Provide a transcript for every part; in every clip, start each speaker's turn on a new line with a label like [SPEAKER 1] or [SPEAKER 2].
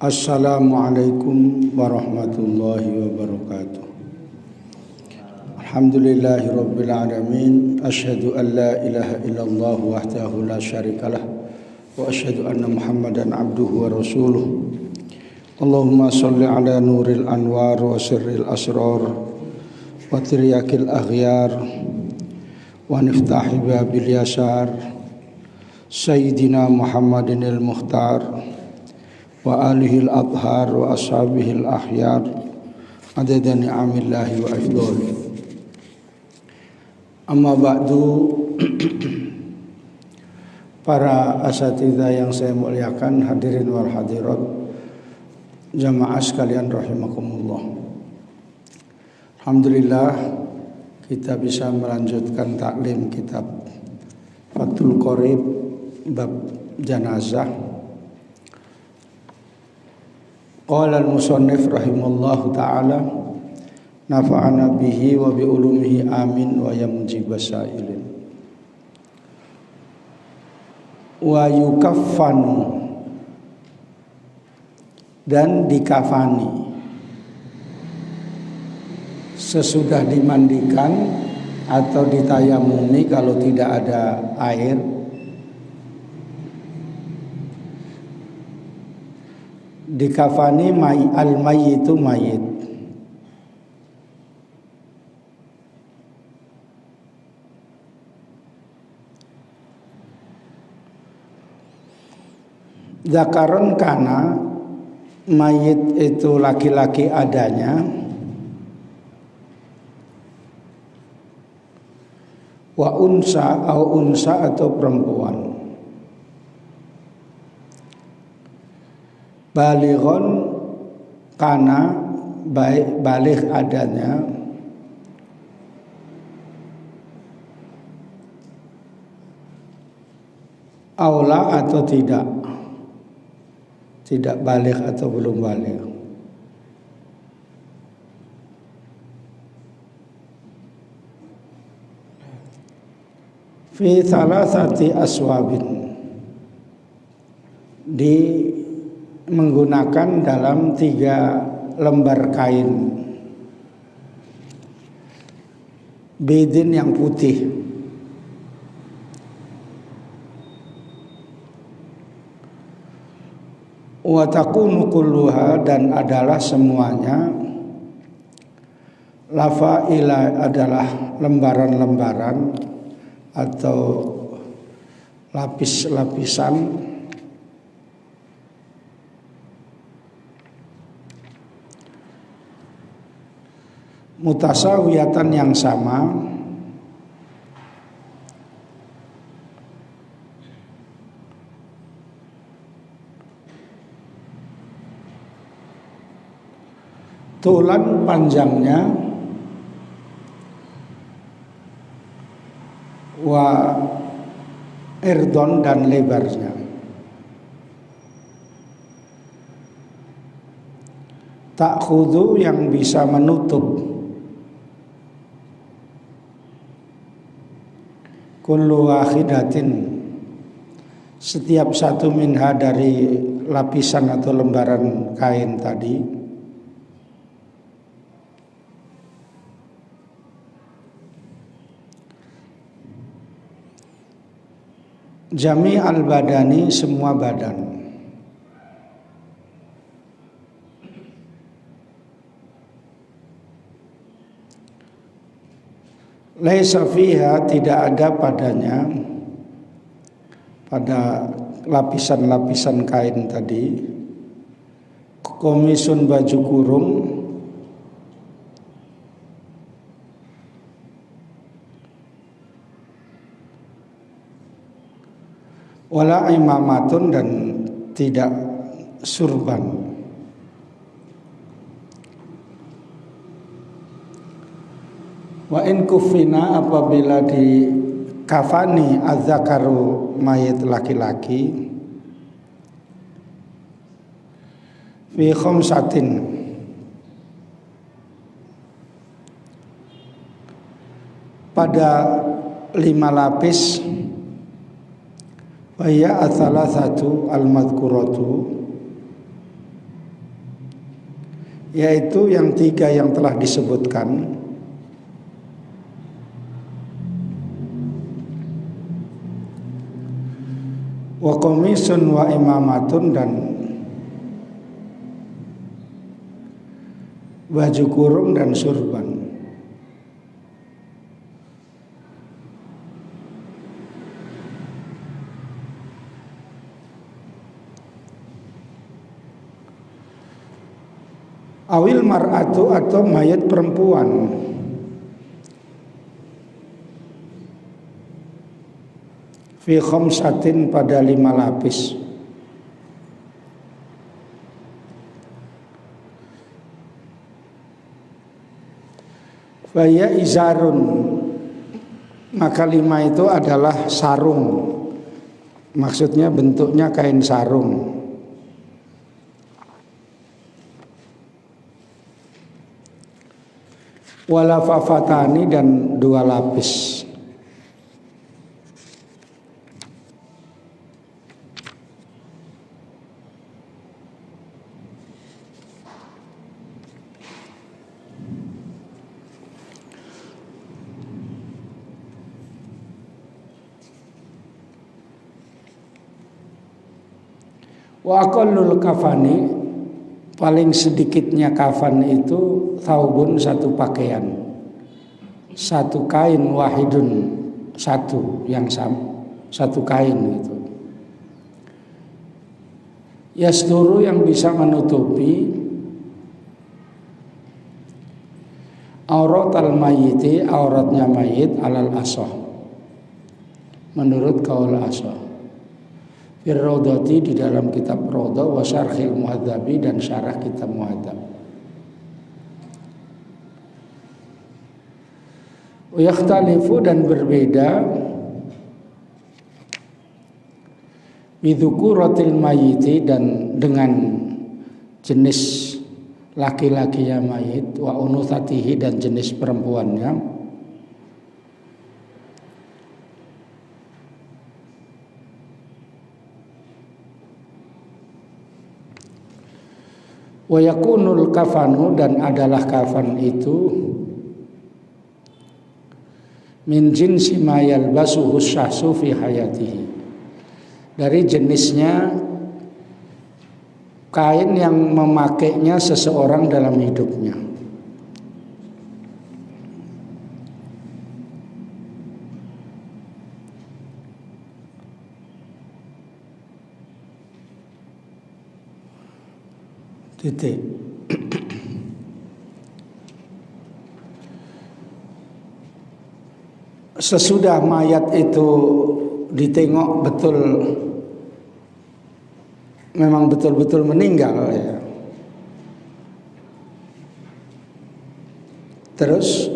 [SPEAKER 1] Assalamualaikum warahmatullahi wabarakatuh. Alhamdulillahi rabbil alamin. Asyhadu an la ilaha illallah wahdahu la syarikalah wa asyhadu anna Muhammadan abduhu wa rasuluh. Allahumma shalli ala nuril anwar wa sirril asrar wa tiryakil aghyar wa niftahi babil yasar Sayyidina Muhammadin al-Mukhtar wa alihi al-adhar wa ashabihi al-ahyar adada ni'amillahi wa ifdhali. Amma ba'du. Para asatidzah yang saya muliakan, hadirin wal hadirat, jamaah sekalian rahimakumullah. Alhamdulillah kita bisa melanjutkan taklim kitab Fathul Qorib bab janazah. Qala al-musannif rahimallahu ta'ala nafa'ana bihi wa bi ulumihi amin wa ya mujibas sa'ilin. Wa yukaffanu, dan dikafani sesudah dimandikan atau ditayamumi kalau tidak ada air. Dikafani al-mayyitu mayit. Zakaron kana, mayit itu laki-laki adanya, wa unsa atau perempuan, balighon kana baligh adanya, aula atau tidak baligh atau belum baligh. Fi thalathati aswabin, menggunakan dalam 3 lembar kain bidin yang putih. Wa takunu kulluha, dan adalah semuanya, lafaila adalah lembaran-lembaran atau lapis-lapisan, mutasawiyatan yang sama, tulan panjangnya, wa irdon dan lebarnya. Ta'khudhu, yang bisa menutup, kullu wahidatin, setiap satu minha dari lapisan atau lembaran kain tadi, jami al-badani, semua badan. Laisa fiha, tidak ada padanya, pada lapisan-lapisan kain tadi, komisun, baju kurung, wala imamatun, dan tidak surban. Wa in kufina, apabila dikafani az-zakaru, mayit laki-laki, fi khamsatin, pada 5 lapis, wa ya ats-tsalatsatu al-madhkuratu, yaitu yang 3 yang telah disebutkan. Wa qamisun wa imamatun, dan baju kurung dan surban. Awil mar'atu, atau mayat perempuan. Fi khamsatin, pada 5 lapis. Faya izarun, maka 5 itu adalah sarung. Maksudnya bentuknya kain sarung. Walafafatani, dan 2 lapis. Wa aqallul kafani, paling sedikitnya kafan itu thawbun, 1 pakaian, 1 kain, wahidun, 1 yang sama, 1 kain itu. Yasduru, yang bisa menutupi aurat al-mayyiti, auratnya mayit, alal asah, menurut kaul asah. Firraudati, di dalam kitab Raudah, wa syarhil muhadzabi, dan syarah kitab muhadzab. Wa yakhtalifu, dan berbeda bidzukuratil mayyiti, dan dengan jenis laki-lakinya mayit, wa unuthatihi, dan jenis perempuannya. Wa yakunul kafanu, dan adalah kafan itu min jinsi ma yalbasuhu syahsu fi hayatihi, dari jenisnya kain yang memakainya seseorang dalam hidupnya. Titik. Sesudah mayat itu ditengok betul, memang betul-betul meninggal ya. Terus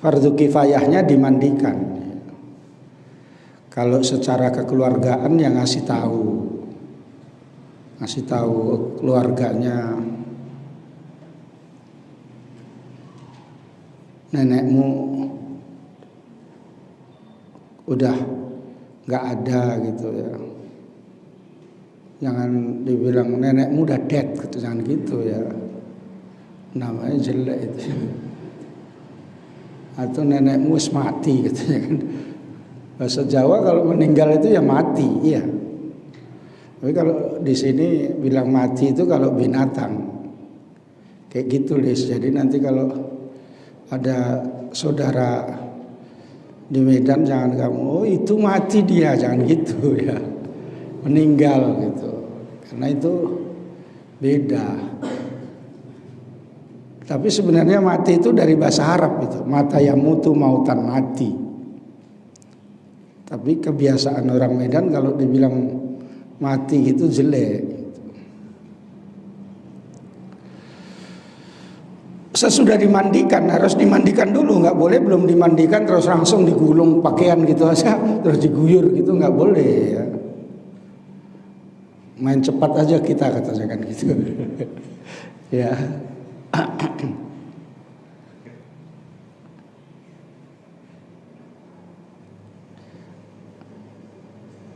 [SPEAKER 1] fardu kifayahnya dimandikan. Kalau secara kekeluargaan yang ngasih tahu keluarganya, nenekmu udah nggak ada gitu ya. Jangan dibilang nenekmu udah dead gitu, jangan gitu ya. Namanya jelek itu. Atau nenekmu wis mati gitu ya kan. Bahasa Jawa kalau meninggal itu ya mati, iya. Tapi kalau di sini bilang mati itu kalau binatang. Kayak gitu, Lis. Jadi nanti kalau ada saudara di Medan, jangan kamu, oh itu mati dia, jangan gitu ya. Meninggal gitu. Karena itu beda. Tapi sebenarnya mati itu dari bahasa Arab itu. Mata yamutu, mautan, mati. Tapi kebiasaan orang Medan kalau dibilang mati itu jelek. Sesudah dimandikan, harus dimandikan dulu, nggak boleh belum dimandikan terus langsung digulung pakaian gitu aja, terus diguyur gitu, nggak boleh ya. Main cepat aja kita, katanya kan gitu. Ya.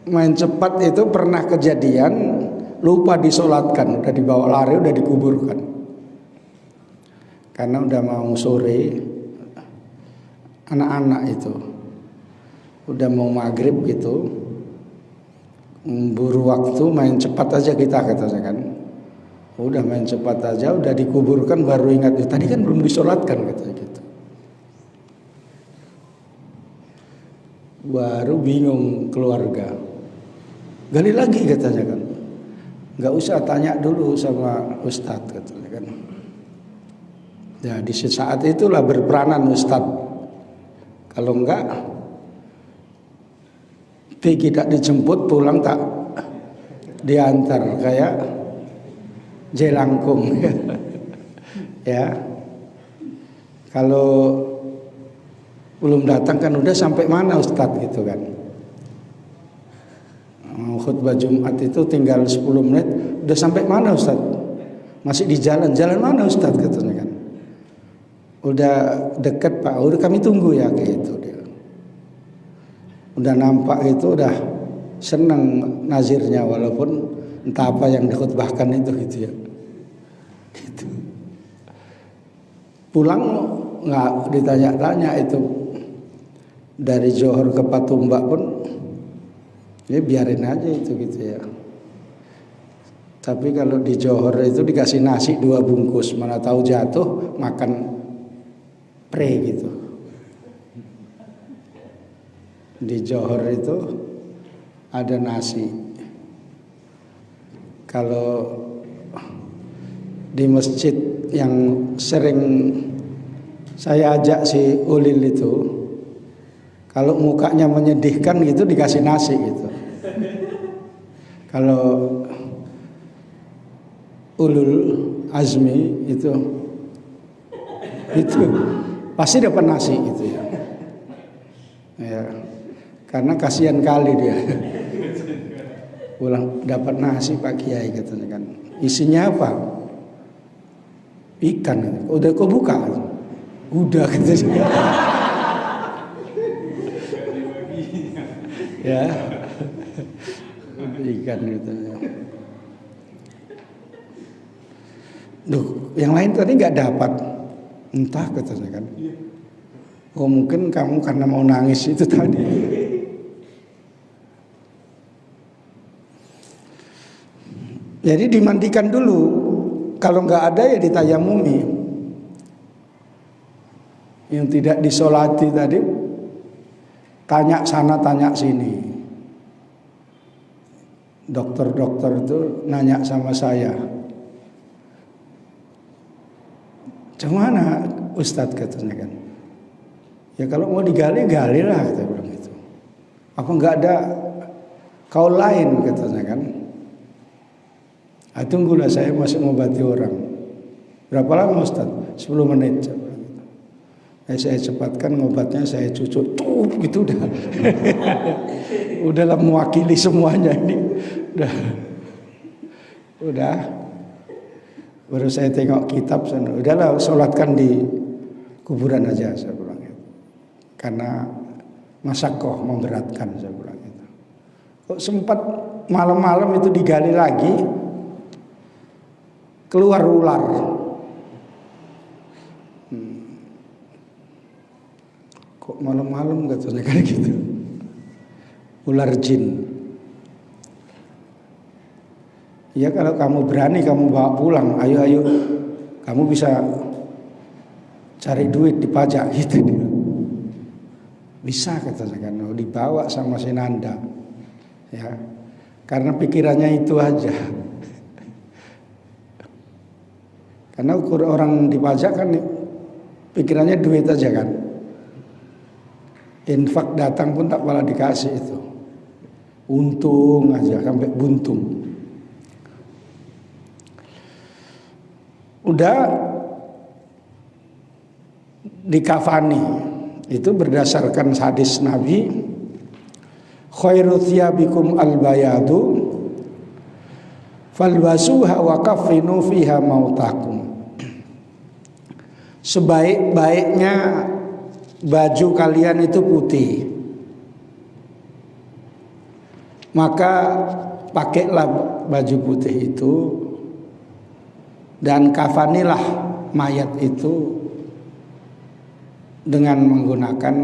[SPEAKER 1] Main cepat itu pernah kejadian lupa disolatkan, udah dibawa lari, udah dikuburkan. Karena udah mau sore, anak-anak itu udah mau maghrib gitu, buru waktu, main cepat aja kita katanya kan. Udah main cepat aja, udah dikuburkan baru ingat, tadi kan belum disolatkan katanya gitu. Baru bingung keluarga. Gali lagi katanya kan. Nggak usah tanya dulu sama Ustadz katanya kan. Ya di saat itulah berperanan Ustadz. Kalau enggak, tidak dijemput pulang tak diantar kayak jelangkung. Ya, kalau belum datang kan udah sampai mana Ustadz gitu kan. Khutbah Jumat itu tinggal 10 menit, udah sampai mana Ustadz? Masih di jalan mana Ustadz katanya kan. Udah deket Pak, udah kami tunggu ya gitu dia. Udah nampak itu udah senang nazirnya walaupun entah apa yang dikhutbahkan itu gitu ya. Gitu. Pulang nggak ditanya-tanya itu dari Johor ke Patumbak pun ya biarin aja itu gitu ya. Tapi kalau di Johor itu dikasih nasi 2 bungkus, mana tahu jatuh makan pre gitu. Di Johor itu ada nasi. Kalau di masjid yang sering saya ajak si Ulil itu, kalau mukanya menyedihkan gitu dikasih nasi gitu. Kalau Ulul Azmi itu pasti dapat nasi gitu ya. Ya, karena kasihan kali dia. Pulang dapat nasi Pak Kiai katanya kan. Isinya apa? Ikan. Udah kau buka? Udah katanya. Ya. Ikan gitu. Duh, yang lain tadi nggak dapat. Entah katanya kan. Oh mungkin kamu karena mau nangis itu tadi. Jadi dimandikan dulu. Kalau nggak ada ya ditayamumi. Yang tidak disolati tadi tanya sana tanya sini. Dokter-dokter itu nanya sama saya. Gimana Ustadz katanya kan. Ya kalau mau digali, galilah kata bilang gitu. Apa nggak ada kaul lain katanya kan. Tunggulah saya masih mengobati orang. Berapa lama Ustaz? 10 menit. Saya cepatkan ngobatnya, saya cucuk tuh gitu udah. Udahlah mewakili semuanya ini. Udah. Baru saya tengok kitab sana. Udahlah sholatkan di kuburan aja saya bilang gitu. Karena masakoh memberatkan saya bilang gitu. Kok sempat malam-malam itu digali lagi, keluar ular. Kok malam-malam katanya kayak gitu. Ular jin. Ya kalau kamu berani kamu bawa pulang, ayo kamu bisa cari duit dipajak gitu dia. Bisa katanya kan, dibawa sama si Nanda. Ya. Karena pikirannya itu aja. Karena ukur orang dipajak kan pikirannya duit aja kan. Infak datang pun tak malah dikasih itu. Untung aja sampai buntung. Udah dikafani itu berdasarkan hadis Nabi, khairu thiyabikum albayadu falbasuha wa kaffinu fiha mautakum. Sebaik-baiknya baju kalian itu putih, maka pakailah baju putih itu dan kafanilah mayat itu dengan menggunakan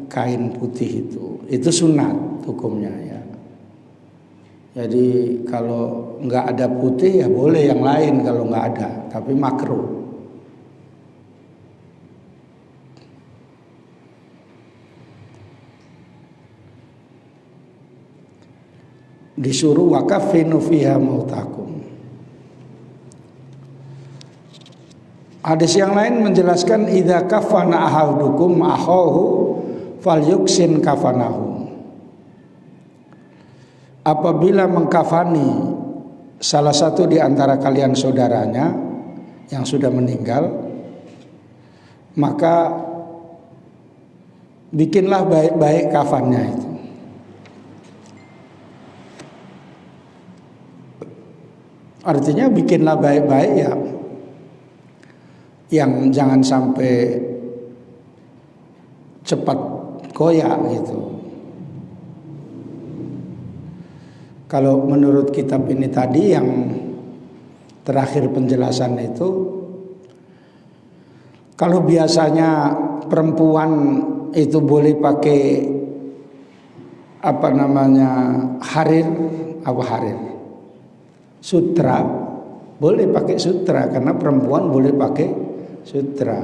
[SPEAKER 1] kain putih itu. Itu sunat hukumnya ya. Jadi kalau nggak ada putih ya boleh yang lain kalau nggak ada, tapi makruh. Disuruh wakafinu fiha mautakum. Hadis yang lain menjelaskan idza kafana ahadukum akhahu falyuksin kafanahu. Apabila mengkafani salah satu di antara kalian saudaranya yang sudah meninggal, maka bikinlah baik-baik kafannya itu. Artinya bikinlah baik-baik ya, yang jangan sampai cepat koyak gitu. Kalau menurut kitab ini tadi yang terakhir penjelasan itu, kalau biasanya perempuan itu boleh pakai harir, sutra, boleh pakai sutra karena perempuan boleh pakai sutra.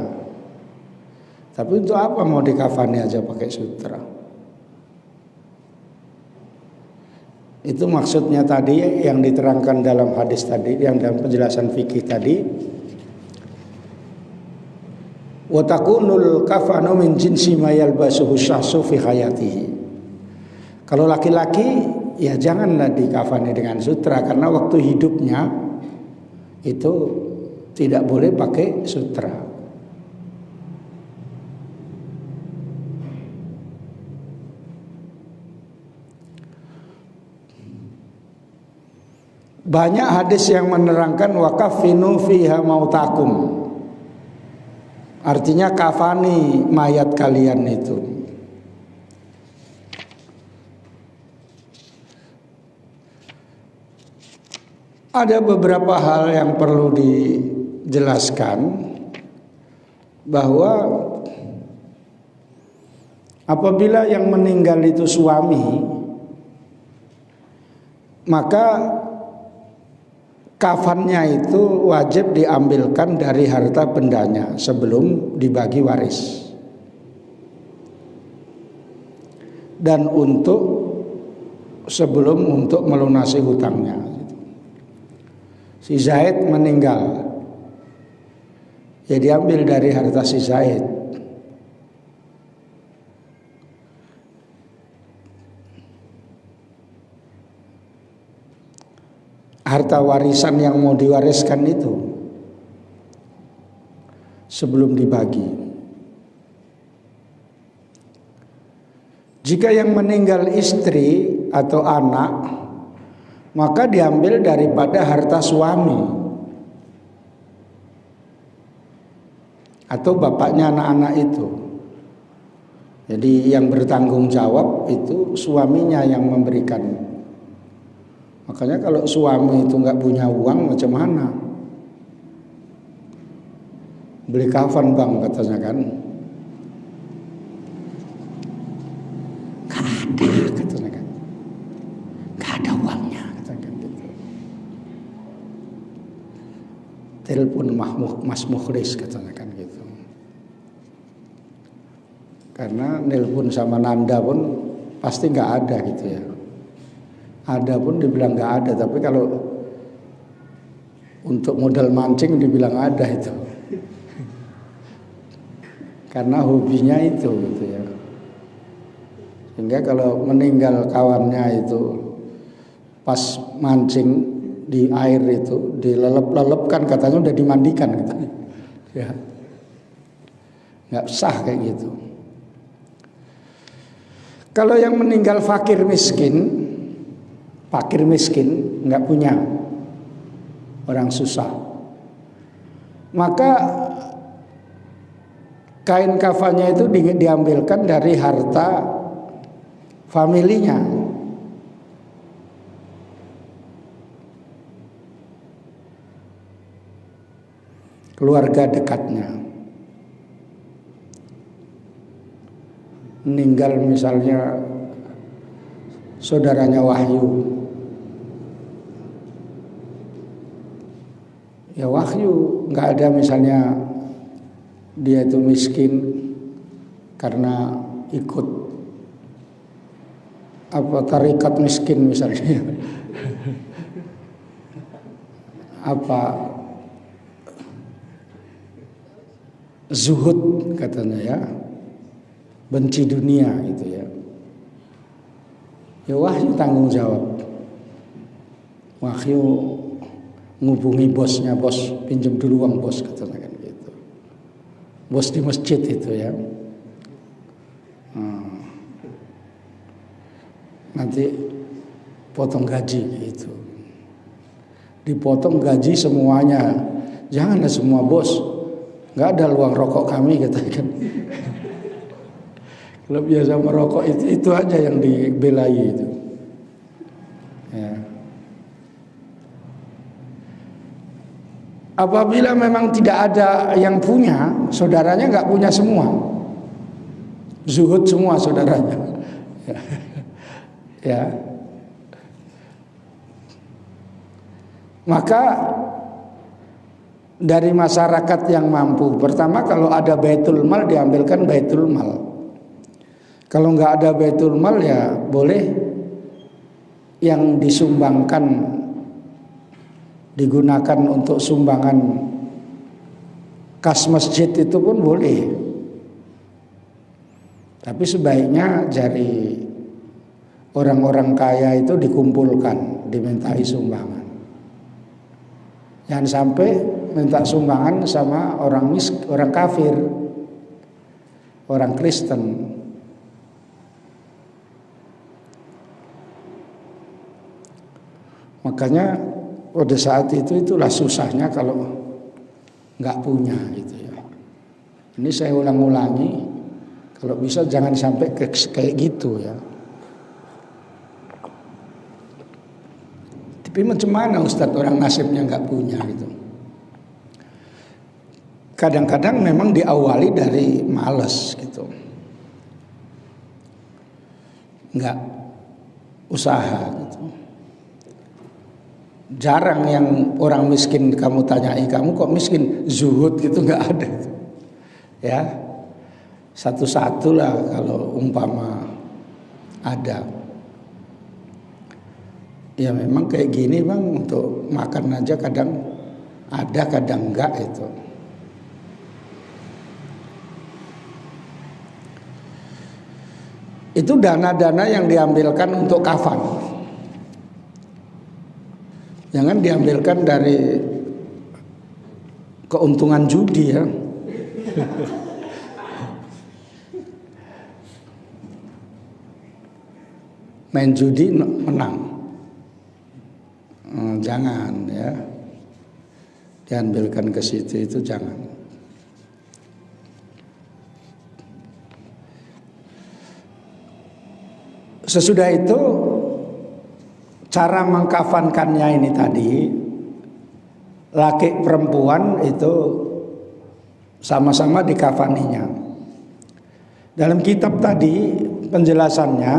[SPEAKER 1] Tapi untuk apa mau dikafani aja pakai sutra? Itu maksudnya tadi yang diterangkan dalam hadis tadi, yang dalam penjelasan fikih tadi. Wa takunul kafanu min jinsi ma yalbasuhu syahsu fi hayatihi. Kalau laki-laki ya janganlah dikafani dengan sutra karena waktu hidupnya itu tidak boleh pakai sutra. Banyak hadis yang menerangkan wakafinu fiha mautakum. Artinya kafani mayat kalian itu. Ada beberapa hal yang perlu dijelaskan, bahwa apabila yang meninggal itu suami, maka kafannya itu wajib diambilkan dari harta bendanya sebelum dibagi waris. Dan sebelum melunasi hutangnya. Si Zaid meninggal, ya diambil dari harta si Zaid. Harta warisan yang mau diwariskan itu sebelum dibagi. Jika yang meninggal istri atau anak, maka diambil daripada harta suami atau bapaknya anak-anak itu. Jadi yang bertanggung jawab itu suaminya yang memberikan. Makanya kalau suami itu nggak punya uang macam mana? Beli kafan bang katanya kan? Gak ada katanya kan? Gak ada uangnya katanya kan gitu. Telepon Mas Mukhlis katanya kan gitu. Karena nelpon sama Nanda pun pasti nggak ada gitu ya. Ada pun dibilang nggak ada, tapi kalau untuk modal mancing dibilang ada itu. Karena hobinya itu gitu ya. Sehingga kalau meninggal kawannya itu pas mancing di air itu dilelep-lelepkan, katanya udah dimandikan gitu. Ya. Nggak sah kayak gitu. Kalau yang meninggal fakir miskin nggak punya, orang susah, maka kain kafannya itu diambilkan dari harta familinya. keluarga dekatnya. Meninggal misalnya saudaranya Wahyu. Ya Wahyu nggak ada misalnya dia itu miskin karena ikut tarikat miskin misalnya. Apa zuhud katanya ya, benci dunia gitu ya. Ya Wahyu tanggung jawab. Wahyu ngubungi bosnya, bos pinjam dulu uang bos katanya kan gitu. Bos di masjid itu ya. Nanti potong gaji gitu. Dipotong gaji semuanya. Janganlah semua bos. Nggak ada luang rokok kami katanya kan. Kalau biasa merokok itu aja yang dibelai itu. Ya. Apabila memang tidak ada yang punya, saudaranya nggak punya semua, zuhud semua saudaranya, ya. Maka dari masyarakat yang mampu, pertama kalau ada baitul mal diambilkan baitul mal. Kalau nggak ada baitul mal ya boleh yang disumbangkan digunakan untuk sumbangan kas masjid itu pun boleh. Tapi sebaiknya dari orang-orang kaya itu dikumpulkan, dimintai sumbangan. Jangan sampai minta sumbangan sama orang kafir, orang Kristen. Makanya pada saat itulah susahnya kalau nggak punya gitu ya. Ini saya ulang-ulangi, kalau bisa jangan sampai kayak gitu ya. Tapi macam mana Ustadz orang nasibnya nggak punya gitu. Kadang-kadang memang diawali dari malas gitu, nggak usaha gitu. Jarang yang orang miskin kamu tanyai, kamu kok miskin, zuhud gitu nggak ada, ya. Satu-satu lah kalau umpama ada. Ya memang kayak gini bang, untuk makan aja kadang ada kadang enggak itu. Itu dana-dana yang diambilkan untuk kafan. Jangan diambilkan dari keuntungan judi ya. Main judi menang. Jangan ya. Diambilkan ke situ itu jangan. Sesudah itu cara mengkafankannya ini tadi, laki perempuan itu sama-sama dikafaninya. Dalam kitab tadi penjelasannya,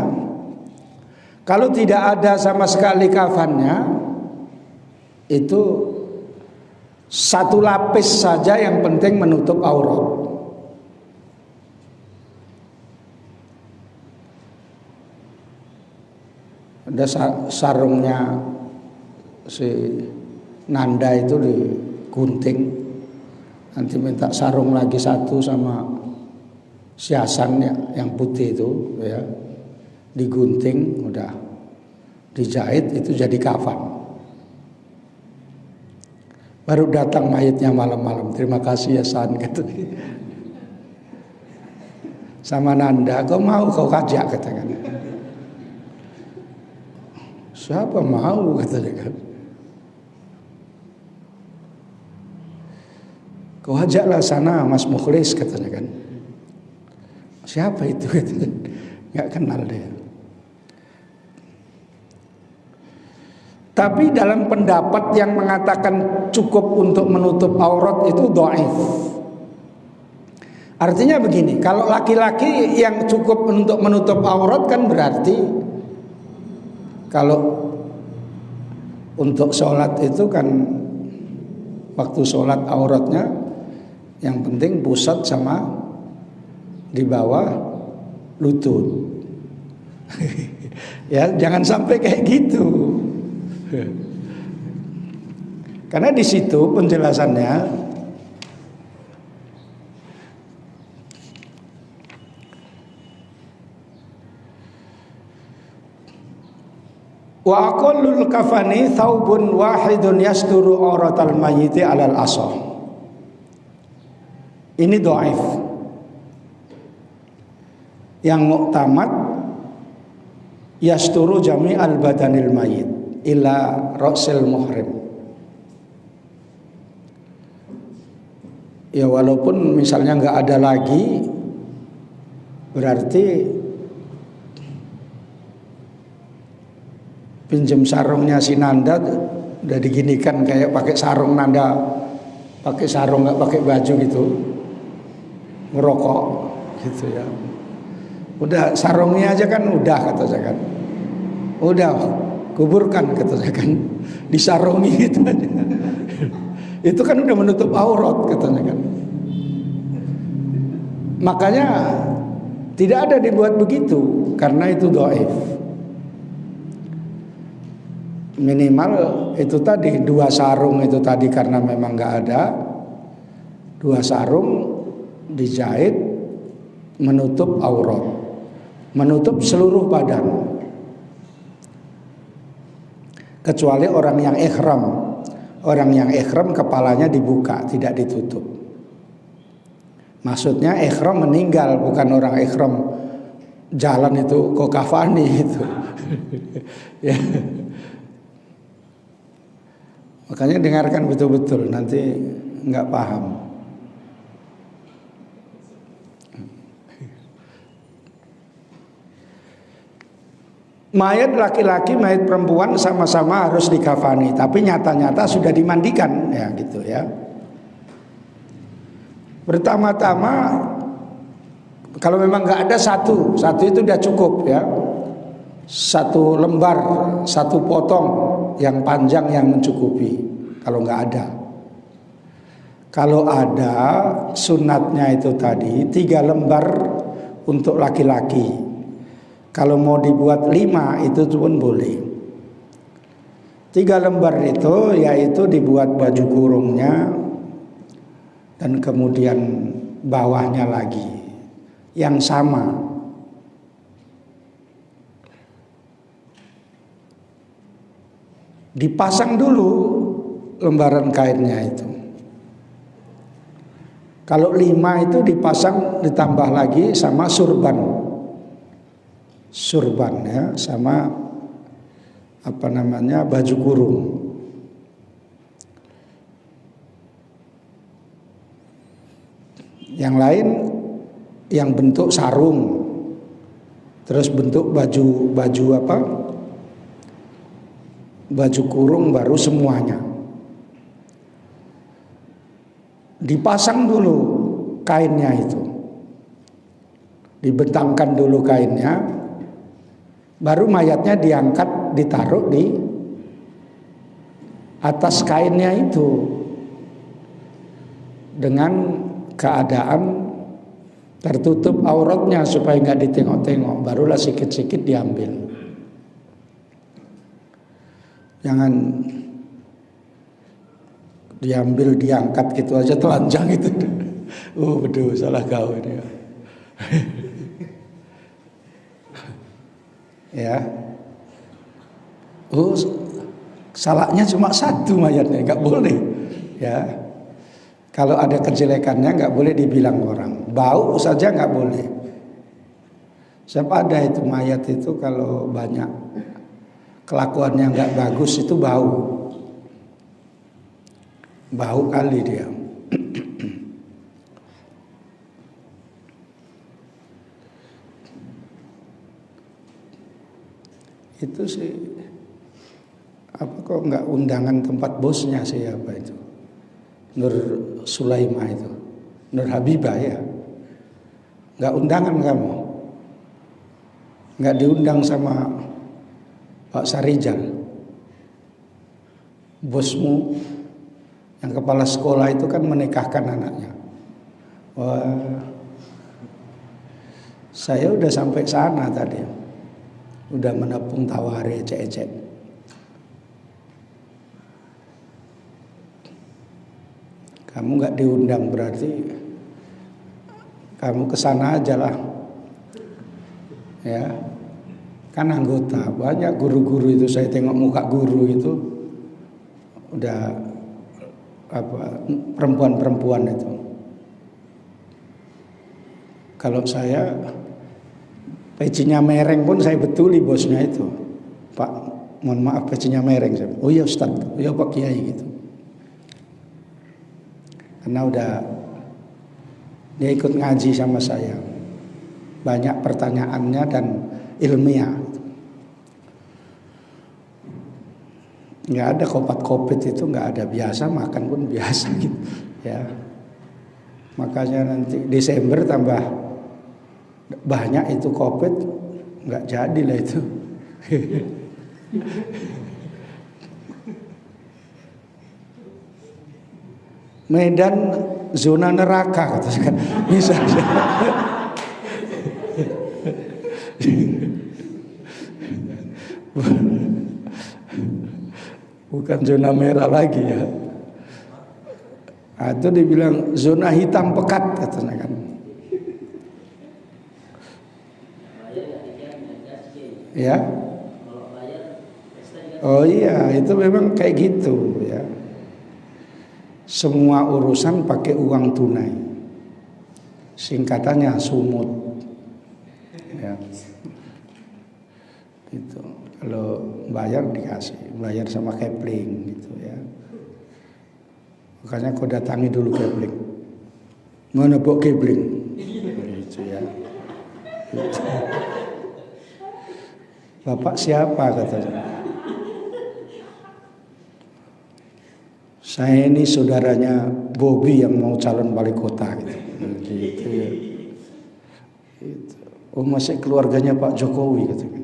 [SPEAKER 1] kalau tidak ada sama sekali kafannya, itu satu lapis saja yang penting menutup aurat. Ada sarungnya si Nanda itu digunting, nanti minta sarung lagi satu sama si Hasan yang putih itu ya, digunting, udah dijahit, itu jadi kafan. Baru datang mayatnya malam-malam, terima kasih ya San gitu. Sama Nanda, kau mau kau kajak katakan. Siapa mau katanya kan. Kau ajaklah sana Mas Mukhlis katanya kan. Siapa itu katanya. Nggak kenal dia. Tapi dalam pendapat yang mengatakan cukup untuk menutup aurat itu dhaif. Artinya begini, kalau laki-laki yang cukup untuk menutup aurat kan berarti kalau untuk sholat itu kan waktu sholat auratnya yang penting pusat sama di bawah lutut. Ya, jangan sampai kayak gitu. Karena di situ penjelasannya wa aqallul kafani thawbun wahidun yasturu auratal mayyiti alal asah. Ini dhaif. Yang muktamad yasturu jami'al badanil mayyit ila ra'sil muhrim. Ya walaupun misalnya nggak ada lagi, berarti pinjem sarungnya si Nanda udah diginikan kayak pakai sarung Nanda, pakai sarung nggak pakai baju gitu, ngerokok gitu ya. Udah sarungnya aja kan udah kata saya kan, udah kuburkan kata saya kan, disarungi gitu aja. Itu kan udah menutup aurat katanya kan. Makanya tidak ada dibuat begitu karena itu dhaif. Minimal itu tadi 2 sarung itu tadi karena memang nggak ada, 2 sarung dijahit menutup aurat, menutup seluruh badan. Kecuali orang yang ihram. Orang yang ihram kepalanya dibuka, tidak ditutup. Maksudnya ihram meninggal, bukan orang ihram jalan itu kok kafani itu. Ya. Makanya dengarkan betul-betul, nanti nggak paham. Mayat laki-laki, mayat perempuan sama-sama harus dikafani, tapi nyata-nyata sudah dimandikan, ya gitu ya. Pertama-tama, kalau memang nggak ada satu itu udah cukup ya. 1 lembar, 1 potong yang panjang yang mencukupi. Kalau nggak ada, kalau ada sunatnya itu tadi 3 lembar untuk laki-laki. Kalau mau dibuat 5 itu pun boleh. 3 lembar itu yaitu dibuat baju kurungnya dan kemudian bawahnya lagi yang sama. Dipasang dulu lembaran kainnya itu. Kalau 5 itu dipasang ditambah lagi sama surban ya, sama apa namanya baju kurung. Yang lain yang bentuk sarung, terus bentuk baju apa? Baju kurung baru semuanya. Dipasang dulu kainnya itu, dibentangkan dulu kainnya, baru mayatnya diangkat, ditaruh di atas kainnya itu dengan keadaan tertutup auratnya supaya nggak ditengok-tengok, barulah sikit-sikit diambil. Jangan diambil diangkat gitu aja telanjang itu. Betul, salah kau ini. Ya. Salahnya cuma 1 mayatnya, nggak boleh. Ya. Kalau ada kejelekannya nggak boleh dibilang orang. Bau saja nggak boleh. Siapa ada itu mayat itu kalau banyak kelakuannya nggak bagus itu bau. Bau kali dia. Itu sih apa kok nggak undangan tempat bosnya siapa itu? Nur Sulaimah itu, Nur Habibah ya. Nggak undangan kamu, nggak diundang sama Pak Sarijal, bosmu yang kepala sekolah itu kan menikahkan anaknya. Wah, saya udah sampai sana tadi, udah menepung tawari ecek-ecek. Kamu nggak diundang berarti kamu kesana aja lah, ya kan anggota. Banyak guru-guru itu saya tengok muka guru itu udah perempuan-perempuan itu. Kalau saya pecinya mereng pun saya betuli bosnya itu, Pak mohon maaf pecinya mereng. Oh iya Ustaz, oh iya Pak Kiai gitu. Karena udah dia ikut ngaji sama saya, banyak pertanyaannya dan ilmiah. Nggak ada kopit itu, nggak ada, biasa makan pun biasa gitu ya. Makanya nanti Desember tambah banyak itu kopit, nggak jadilah itu. Medan zona neraka katakan misalnya. Bukan zona merah lagi ya. Atau dibilang zona hitam pekat katanya kan. Ya. Oh iya, itu memang kayak gitu ya. Semua urusan pakai uang tunai. Singkatannya sumut. Ya. Itu. Kalau bayar dikasih, bayar sama Kepling gitu ya. Makanya kau datangi dulu Kepling. Mana Bok Kepling? Gitu ya. Gitu. Bapak siapa katanya? Saya ini saudaranya Bobby yang mau calon wali kota gitu. Gitu ya. Gitu. Oh masih keluarganya Pak Jokowi katanya.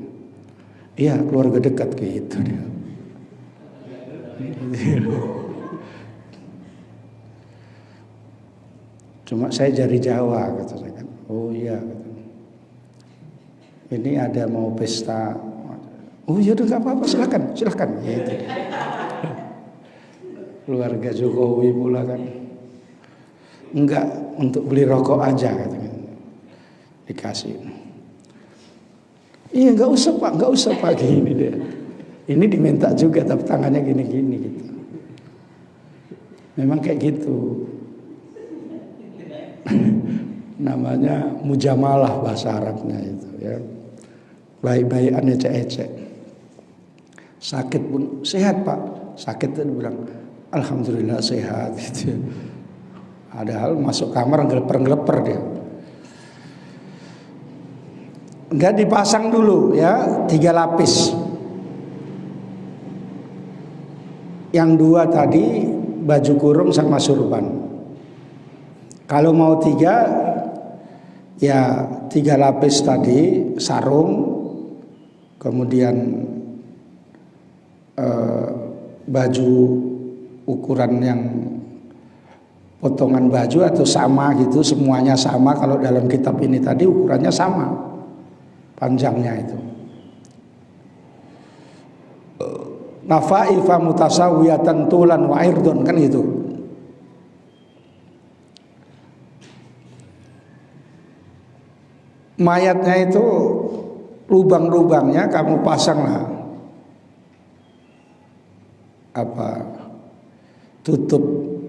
[SPEAKER 1] Iya keluarga dekat gitu dia. Cuma saya dari Jawa katanya kan. Oh iya katanya. Ini ada mau pesta. Oh iya udah nggak apa-apa silakan gitu. Keluarga Jokowi pula kan. Enggak, untuk beli rokok aja katanya. Dikasih. Iya nggak usah pak gini deh. Ini diminta juga tapi tangannya gini-gini gitu. Memang kayak gitu. Namanya mujamalah bahasa Arabnya itu ya. Baik-baikan ecek-ecek. Sakit pun sehat pak. Sakit tuh bilang alhamdulillah sehat gitu. Padahal masuk kamar ngeleper-ngeleper dia. Enggak dipasang dulu ya 3 lapis. Yang 2 tadi baju kurung sama surban. Kalau mau 3 ya 3 lapis tadi sarung, kemudian baju ukuran yang potongan baju atau sama gitu, semuanya sama. Kalau dalam kitab ini tadi ukurannya sama panjangnya itu. Nafaifa mutasawiyatan tulan wa irdun kan gitu. Mayatnya itu lubang-lubangnya kamu pasanglah tutup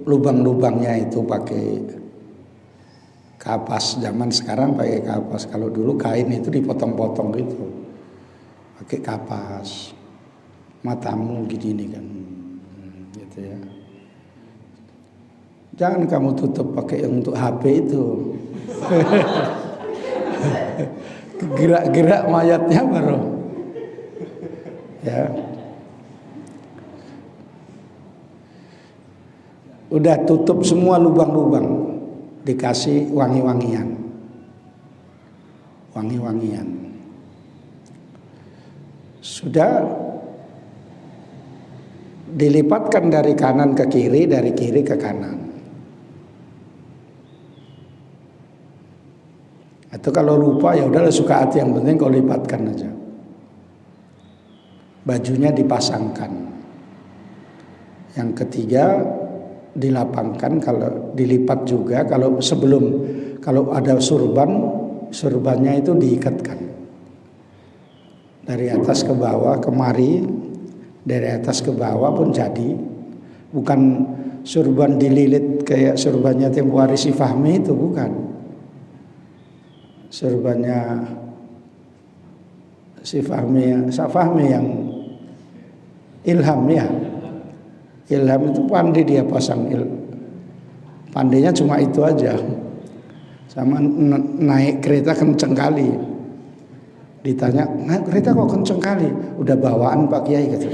[SPEAKER 1] lubang-lubangnya itu pakai kapas. Zaman sekarang pakai kapas. Kalau dulu kain itu dipotong-potong gitu, pakai kapas. Matamu gini kan, gitu ya. Jangan kamu tutup pakai untuk HP itu. Gerak-gerak mayatnya baru. Ya. Udah tutup semua lubang-lubang, dikasih wangi-wangian. Sudah dilipatkan dari kanan ke kiri, dari kiri ke kanan. Atau kalau lupa ya udahlah, suka hati, yang penting kau lipatkan aja. Bajunya dipasangkan. Yang ketiga, dilapangkan, kalau dilipat juga. Kalau ada surbannya itu diikatkan dari atas ke bawah, kemari, dari atas ke bawah pun jadi. Bukan surban dililit kayak surbannya tempo hari si Fahmi itu, bukan. Surbannya si Fahmi yang Ilham ya. Ilham itu pandai dia pasang pandainya cuma itu aja. Sama naik kereta kenceng kali. Ditanya, naik kereta kok kenceng kali? Udah bawaan Pak Kiai gitu.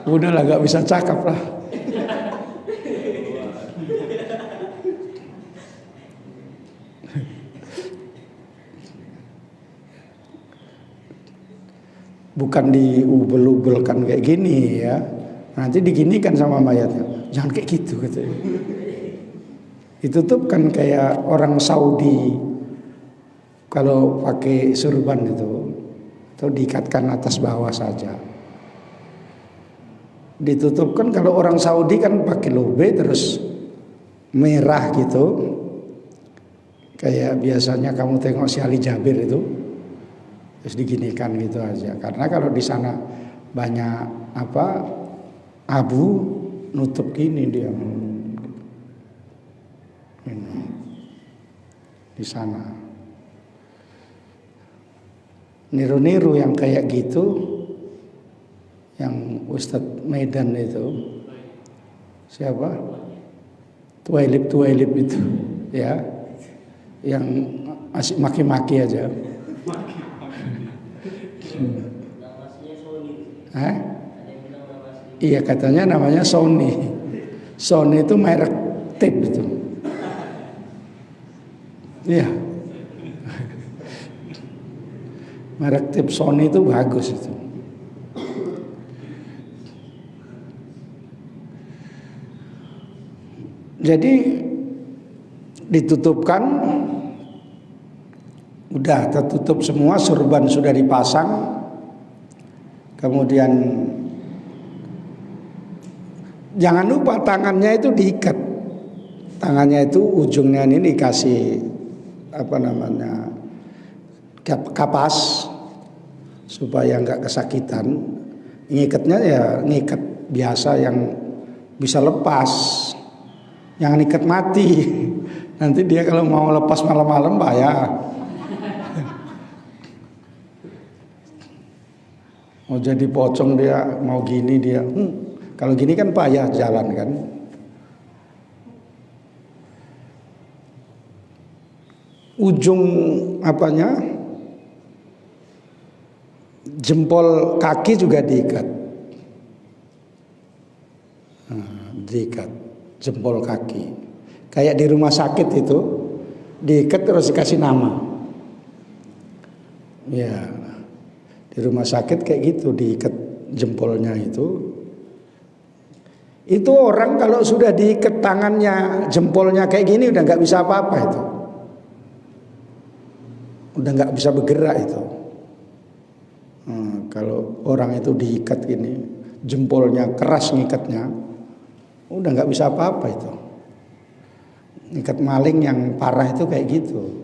[SPEAKER 1] Udahlah, gak bisa cakap lah. Bukan diubel-ubelkan kayak gini ya. Nanti diginikan sama mayatnya. Jangan kayak gitu katanya. Itu tuh kan kayak orang Saudi kalau pakai surban itu diikatkan atas bawah saja. Ditutupkan, kalau orang Saudi kan pakai lobe terus merah gitu. Kayak biasanya kamu tengok si Ali Jabir itu, terus diginikan gitu aja. Karena kalau di sana banyak abu, nutup gini dia. Ini di sana. Niru-niru yang kayak gitu, yang Ustadz Medan itu, siapa? Tuwailib itu, ya, yang asik maki-maki aja. Iya, katanya namanya Sony. Sony itu merek tape itu. Iya. Merek tape Sony itu bagus itu. Jadi ditutupkan, udah tertutup semua, surban sudah dipasang. Kemudian jangan lupa tangannya itu diikat. Tangannya itu ujungnya ini dikasih kapas supaya nggak kesakitan. Ngikatnya ya ngikat biasa yang bisa lepas, jangan ikat mati. Nanti dia kalau mau lepas malam-malam bahaya. Mau jadi pocong dia, mau gini dia. Kalau gini kan payah jalan kan. Ujung jempol kaki juga diikat. Diikat jempol kaki. Kayak di rumah sakit itu diikat terus dikasih nama. Ya, di rumah sakit kayak gitu, diikat jempolnya itu. Itu orang kalau sudah diikat tangannya, jempolnya kayak gini udah nggak bisa apa-apa itu. Udah nggak bisa bergerak itu. Kalau orang itu diikat gini, jempolnya keras ngikatnya, udah nggak bisa apa-apa itu. Ngikat maling yang parah itu kayak gitu.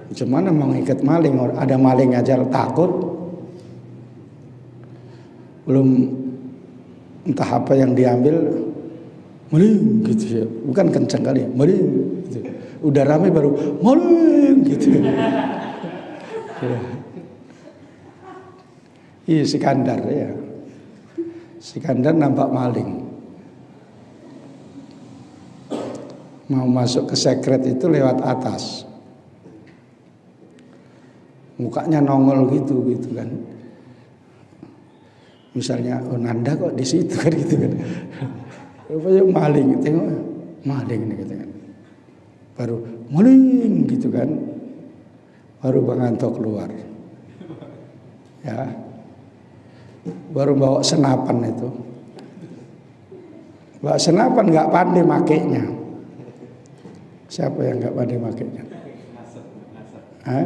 [SPEAKER 1] Cuman mau ngikat maling, ada maling aja takut. Belum entah apa yang diambil, maling gitu ya. Bukan kencang kali, maling gitu. Udah rame baru maling gitu. Iya, Sikandar ya. Sikandar nampak maling. Mau masuk ke sekret itu lewat atas. Mukanya nongol gitu kan. Misalnya, oh Nanda kok di situ kan gitu kan. Rupanya maling, tengok maling nih gitu kan. Baru maling gitu kan. Baru Bang Anto keluar. Ya. Baru bawa senapan itu. Bawa senapan nggak pandai makainya. Siapa yang nggak pandai makainya?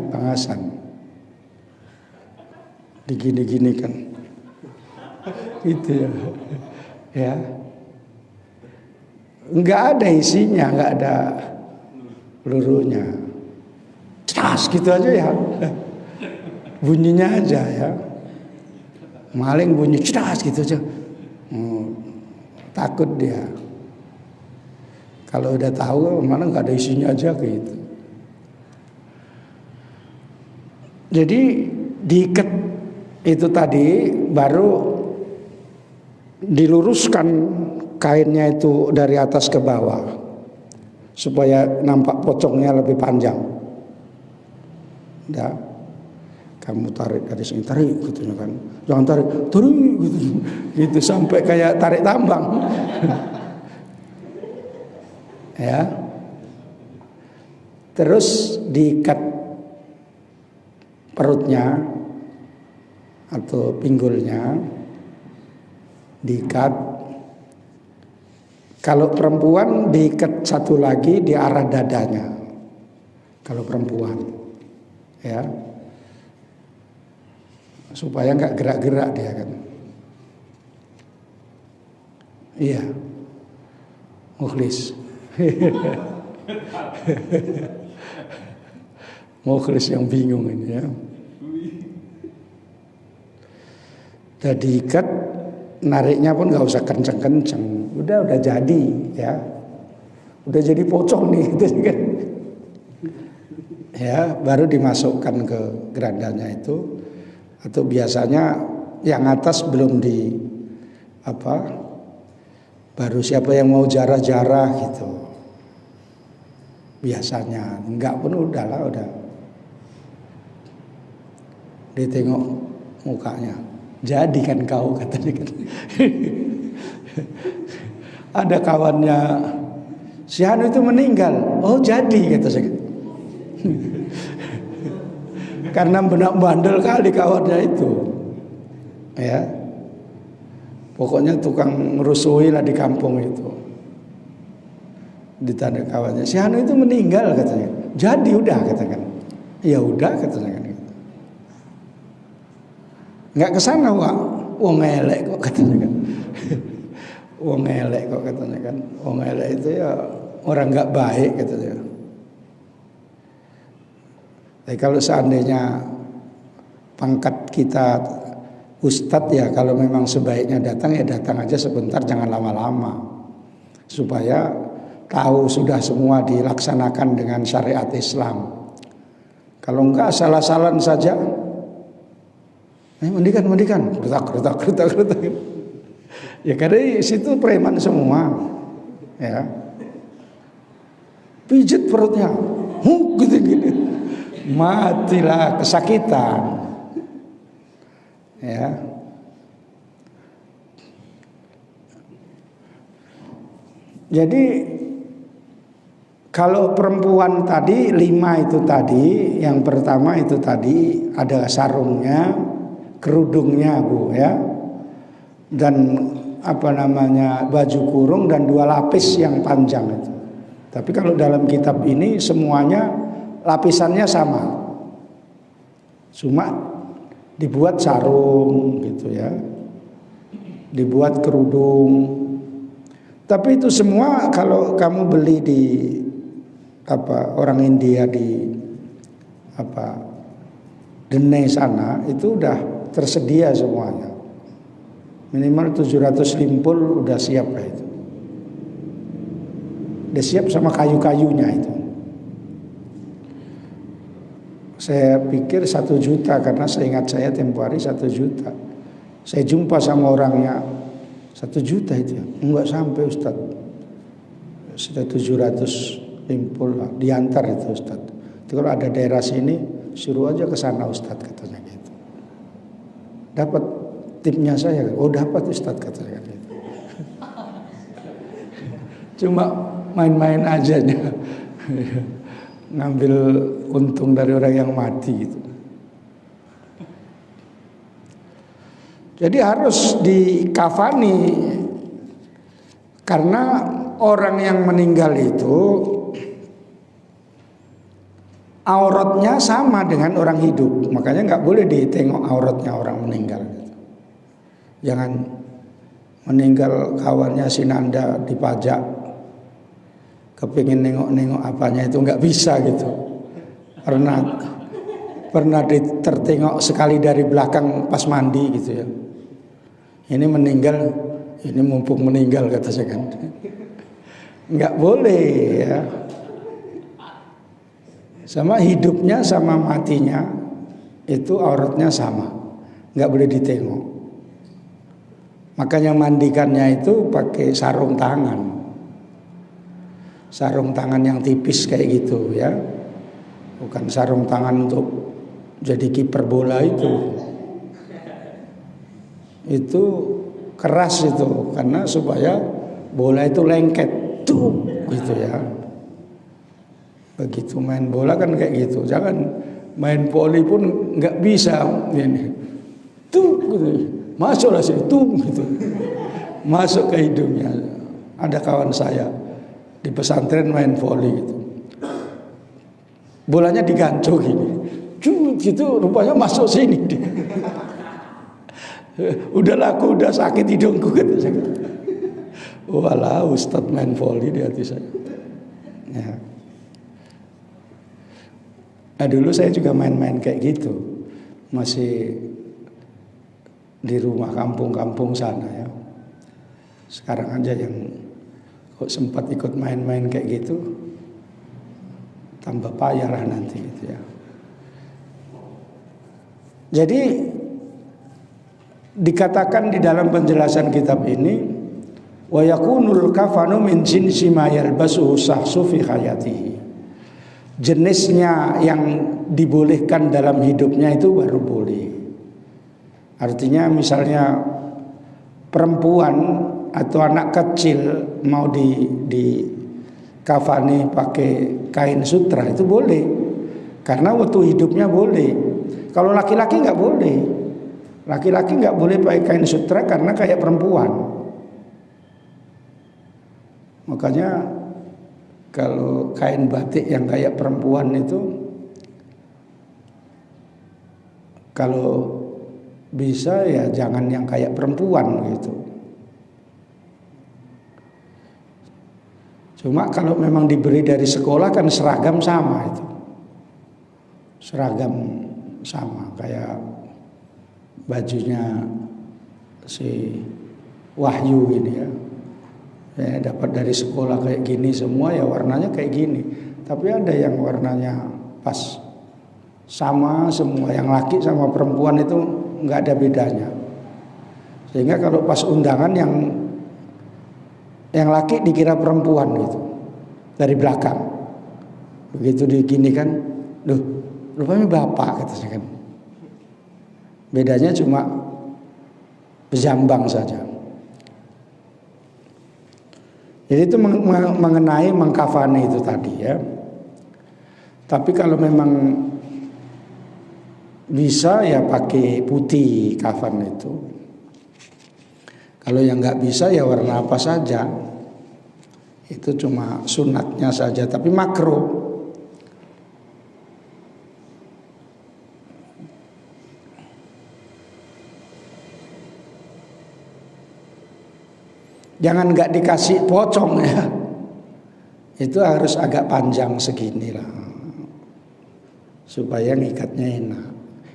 [SPEAKER 1] Bang Hasan. Digini-gini kan. Gitu ya. Ya. Nggak ada isinya, nggak ada pelurunya. Cetas gitu aja ya. Bunyinya aja ya. Maling bunyi cetas gitu aja. Takut dia. Kalau udah tahu mana nggak ada isinya aja gitu. Jadi diikat itu tadi baru diluruskan kainnya itu dari atas ke bawah supaya nampak pocongnya lebih panjang. Udah, kamu tarik dari sini, tarik gitu kan. Jangan tarik gitu sampai kayak tarik tambang. Ya. Terus diikat perutnya atau pinggulnya, diikat. Kalau perempuan diikat satu lagi di arah dadanya. Kalau perempuan, ya, supaya nggak gerak-gerak dia kan. Iya, mukhlis. Mukhlis yang bingung ini ya. Udah diikat, nariknya pun nggak usah kenceng-kenceng. Udah jadi ya. Udah jadi pocong nih gitu kan. Ya, baru dimasukkan ke gerandanya itu. Atau biasanya yang atas belum di apa? Baru siapa yang mau jarah-jarah gitu. Biasanya enggak pun udahlah udah. Ditengok mukanya. Jadi kan kau katanya kan. Ada kawannya si Hanu itu meninggal. Oh jadi kata saya. Karena benak bandel kali kawannya itu. Ya. Pokoknya tukang ngerusuhi lah di kampung itu. Ditanya kawannya, si Hanu itu meninggal katanya. Jadi udah katakan. Ya udah katanya kan. Enggak kesana Wak. Wong elek kok katanya kan. Wong elek kok katanya kan. Wong elek itu ya orang enggak baik katanya. Tapi kalau seandainya pangkat kita Ustadz ya, kalau memang sebaiknya datang ya datang aja sebentar, jangan lama-lama, supaya tahu sudah semua dilaksanakan dengan syariat Islam. Kalau enggak salah-salan saja, mandikan, kerutak. Ya karena di situ preman semua, ya, pijit perutnya, gitu, matilah kesakitan. Ya. Jadi kalau perempuan tadi 5 itu tadi, yang pertama itu tadi ada sarungnya, kerudungnya Bu ya. Dan baju kurung dan 2 lapis yang panjang itu. Tapi kalau dalam kitab ini semuanya lapisannya sama. Cuma dibuat sarung gitu ya, dibuat kerudung. Tapi itu semua kalau kamu beli di orang India di Denai sana itu udah tersedia semuanya. Minimal 700 limpul udah siap lah itu. Udah siap sama kayu-kayunya itu. Saya pikir 1 juta karena seingat saya tempo hari 1 juta. Saya jumpa sama orangnya 1 juta itu ya. Enggak sampai Ustaz. Sudah 700 limpul lah, diantar itu Ustaz. Itu kalau ada daerah sini suruh aja ke sana Ustaz katanya gitu. Dapat tipnya saya. Oh dapat Ustaz, kata saya gitu. Cuma main-main aja ngambil untung dari orang yang mati gitu. Jadi harus dikafani, karena orang yang meninggal itu auratnya sama dengan orang hidup, makanya nggak boleh ditengok auratnya orang meninggal. Jangan meninggal kawannya si Nanda dipajak, kepingin nengok-nengok apanya, itu nggak bisa gitu. Pernah tertengok sekali dari belakang pas mandi gitu ya. Ini meninggal, ini mumpung meninggal kata saya kan. Nggak boleh ya. Sama hidupnya sama matinya itu auratnya sama, nggak boleh ditengok. Makanya mandikannya itu pakai sarung tangan yang tipis kayak gitu ya, bukan sarung tangan untuk jadi kiper bola itu keras itu, karena supaya bola itu lengket tuh gitu ya. Begitu main bola kan kayak gitu, jangan main voli pun nggak bisa ini tuh gitu. Masuklah sini tuh gitu, masuk ke hidungnya. Ada kawan saya di pesantren main voli gitu, bolanya digantung gini, gitu rupanya masuk sini. Udahlah, aku udah sakit hidungku kata saya. Walah, Ustadz main voli di hati saya. Ya. Nah dulu saya juga main-main kayak gitu, masih di rumah kampung-kampung sana ya. Sekarang aja yang kok sempat ikut main-main kayak gitu, tambah payah lah nanti gitu ya. Jadi dikatakan di dalam penjelasan kitab ini, wa yakunul kafanu min jinsi ma yalbasuhu sahsu fi hayatihi. Jenisnya yang dibolehkan dalam hidupnya itu baru boleh. Artinya misalnya perempuan atau anak kecil mau di kafani pakai kain sutra itu boleh, karena waktu hidupnya boleh. Kalau laki-laki nggak boleh. Laki-laki nggak boleh pakai kain sutra karena kayak perempuan. Makanya kalau kain batik yang kayak perempuan itu, kalau bisa ya jangan yang kayak perempuan gitu. Cuma kalau memang diberi dari sekolah kan seragam sama itu. Seragam sama kayak bajunya si Wahyu ini ya. Ya dapat dari sekolah kayak gini semua ya, warnanya kayak gini. Tapi ada yang warnanya pas sama semua, yang laki sama perempuan itu nggak ada bedanya. Sehingga kalau pas undangan yang laki dikira perempuan gitu dari belakang. Begitu digini kan, loh rupanya bapak kata saya kan. Bedanya cuma pejambang saja. Jadi itu mengenai mengkafani itu tadi ya. Tapi kalau memang bisa ya pakai putih kafan itu. Kalau yang nggak bisa ya warna apa saja. Itu cuma sunatnya saja, tapi makruh. Jangan nggak dikasih pocong ya. Itu harus agak panjang segini lah, supaya ngikatnya enak.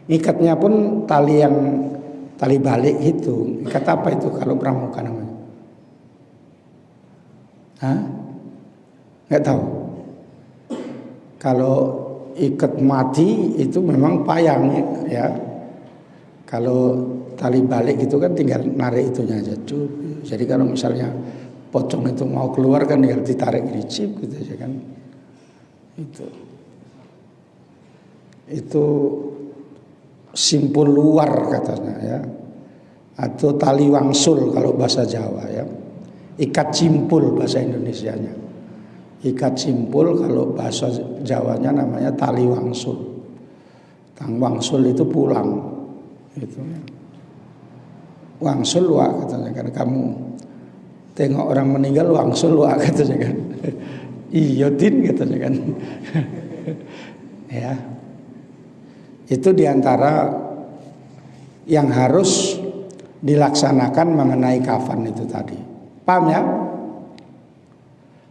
[SPEAKER 1] Ngikatnya pun tali balik itu. Ikat apa itu kalau pramuka namanya? Hah? Nggak tahu. Kalau ikat mati itu memang payang ya. Kalau tali balik gitu kan tinggal narik itunya aja. Jadi kalau misalnya pocong itu mau keluar kan tinggal ditarik di chip gitu aja kan. Itu simpul luar katanya ya. atau tali wangsul kalau bahasa Jawa ya. Ikat simpul bahasa Indonesianya. Ikat simpul kalau bahasa Jawanya namanya tali wangsul. Tang wangsul itu pulang. Itu ya. Wangsul wa katanya kan, kamu tengok orang meninggal wangsul wa katanya kan. Iya din katanya kan. Ya. Itu diantara yang harus dilaksanakan mengenai kafan itu tadi. Paham ya?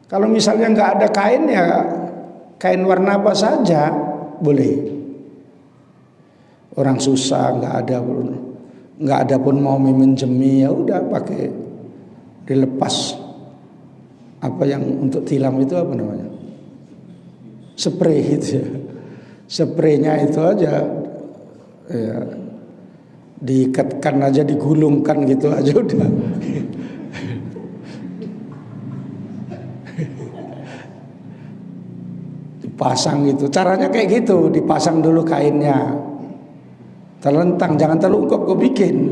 [SPEAKER 1] Kalau misalnya nggak ada kain ya kain warna apa saja boleh. Orang susah nggak ada pun mau minjemi, ya udah pakai dilepas. Apa yang untuk tilam itu apa namanya? Spray itu ya. Spraynya itu aja ya, diikatkan aja, digulungkan gitu aja udah. Dipasang gitu. Caranya kayak gitu, dipasang dulu kainnya. Terlentang, jangan terlungkup kau bikin.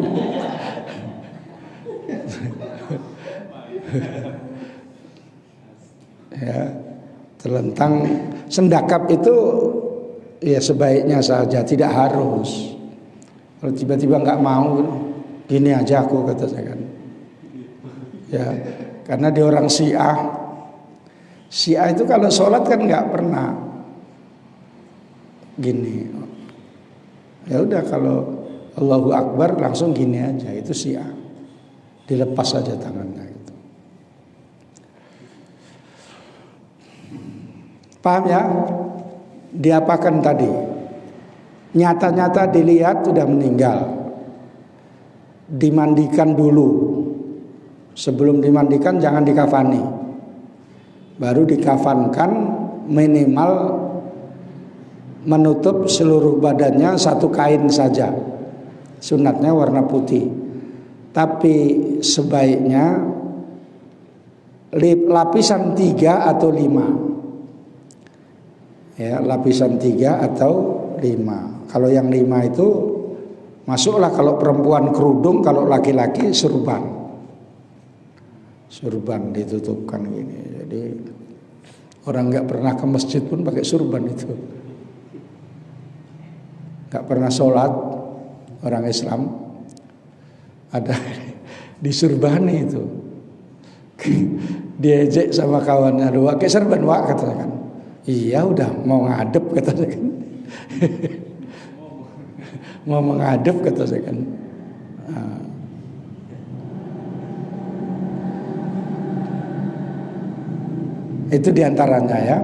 [SPEAKER 1] Ya, terlentang. Sendakap itu ya sebaiknya saja, tidak harus. Kalau tiba-tiba nggak mau, gini aja aku kata saya kan. Ya, karena di orang Syiah itu kalau sholat kan nggak pernah gini. Ya udah kalau Allahu Akbar langsung gini aja, itu Syiah. Dilepas saja tangannya gitu. Paham ya? Diapakan tadi? Nyata-nyata dilihat sudah meninggal. Dimandikan dulu. Sebelum dimandikan jangan dikafani. Baru dikafankan minimal menutup seluruh badannya satu kain saja. Sunatnya warna putih. Tapi sebaiknya lapisan 3 atau 5. Ya, lapisan 3 atau 5. Kalau yang 5 itu masuklah kalau perempuan kerudung, kalau laki-laki surban. Surban ditutupkan gini. Jadi orang nggak pernah ke masjid pun pakai surban itu. Nggak pernah sholat orang Islam ada disurbani itu. Diejek sama kawannya, "Lu pakai surban wak," katanya kan. Iya udah mau ngadep katanya kan. Mau menghadap kata saya kan. Itu diantaranya ya.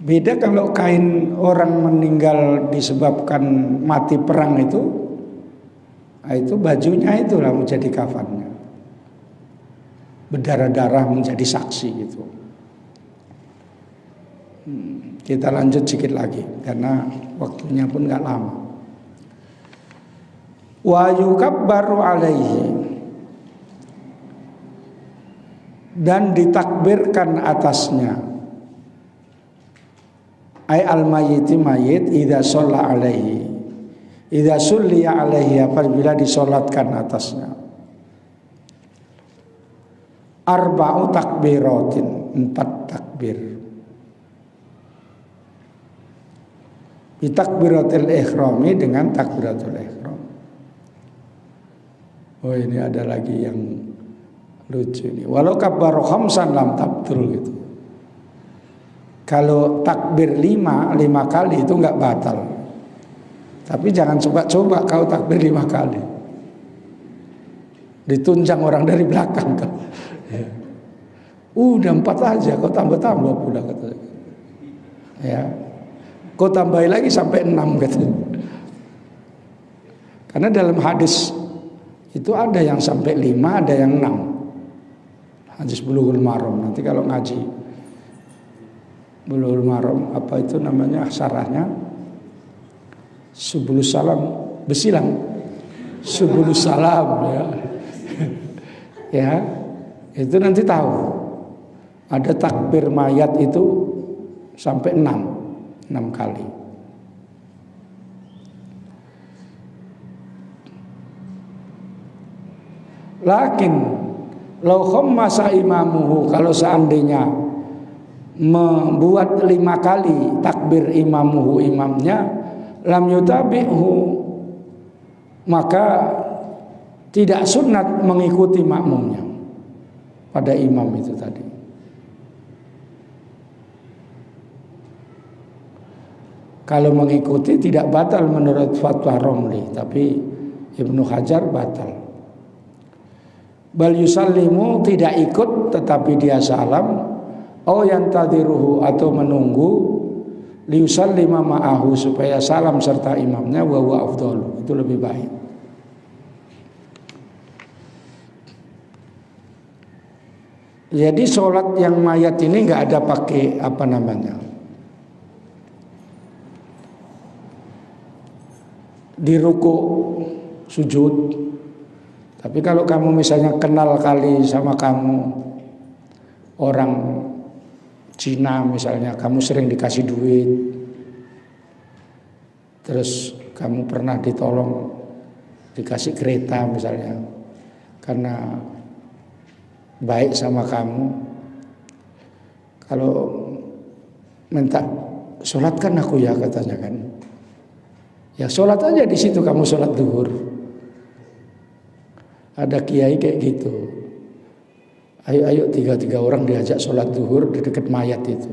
[SPEAKER 1] Beda kalau kain orang meninggal disebabkan mati perang itu bajunya itulah menjadi kafannya. Berdarah-darah menjadi saksi gitu. Kita lanjut sedikit lagi karena waktunya pun nggak lama. Wa yukabbaru alaihi, dan ditakbirkan atasnya. Ai al-mayyiti mayit idza shalla alaihi. Idza sulliya alaihi, apabila disolatkan atasnya. Arba'u takbiratin, 4 takbir. Bitakbiratul ikhrami, dengan takbiratul ihram. Oh ini ada lagi yang lucu nih. Walau kabbar khamsan lam tabtul gitu. Kalau takbir 5 kali itu enggak batal. Tapi jangan coba-coba kau takbir 5 kali. Ditunjang orang dari belakang kan. Ya. Udah 4 aja, kau tambah-tambah pula katanya. Ya. Kau tambahin lagi sampai 6 katanya. Karena dalam hadis itu ada yang sampai 5, ada yang 6. Hadis Bulughul Maram. Nanti kalau ngaji Bulughul Maram, apa itu namanya syarahnya? Subulus Salam, besilang. Subulus Salam ya. Ya. Itu nanti tahu. Ada takbir mayat itu sampai 6. 6 kali. Lakin lau khammasa imamuhu, kalau seandainya membuat 5 kali takbir imamuhu, imamnya, lam yutabi'hu, maka tidak sunat mengikuti makmumnya pada imam itu tadi. Kalau mengikuti tidak batal menurut fatwa Romli, tapi Ibnu Hajar batal. Bal yusallimu, tidak ikut tetapi dia salam, au yantadiruhu, atau menunggu, liyusallima ma'ahu, supaya salam serta imamnya, wa huwa afdalu, itu lebih baik. Jadi sholat yang mayat ini nggak ada pakai apa namanya, di ruku sujud. Tapi kalau kamu misalnya kenal kali sama kamu orang Cina misalnya, kamu sering dikasih duit, terus kamu pernah ditolong dikasih kereta misalnya, karena baik sama kamu, kalau minta sholatkan aku ya, katanya kan, ya sholat aja di situ, kamu sholat duhur. Ada kiai kayak gitu, ayo 3 orang diajak sholat duhur di dekat mayat itu.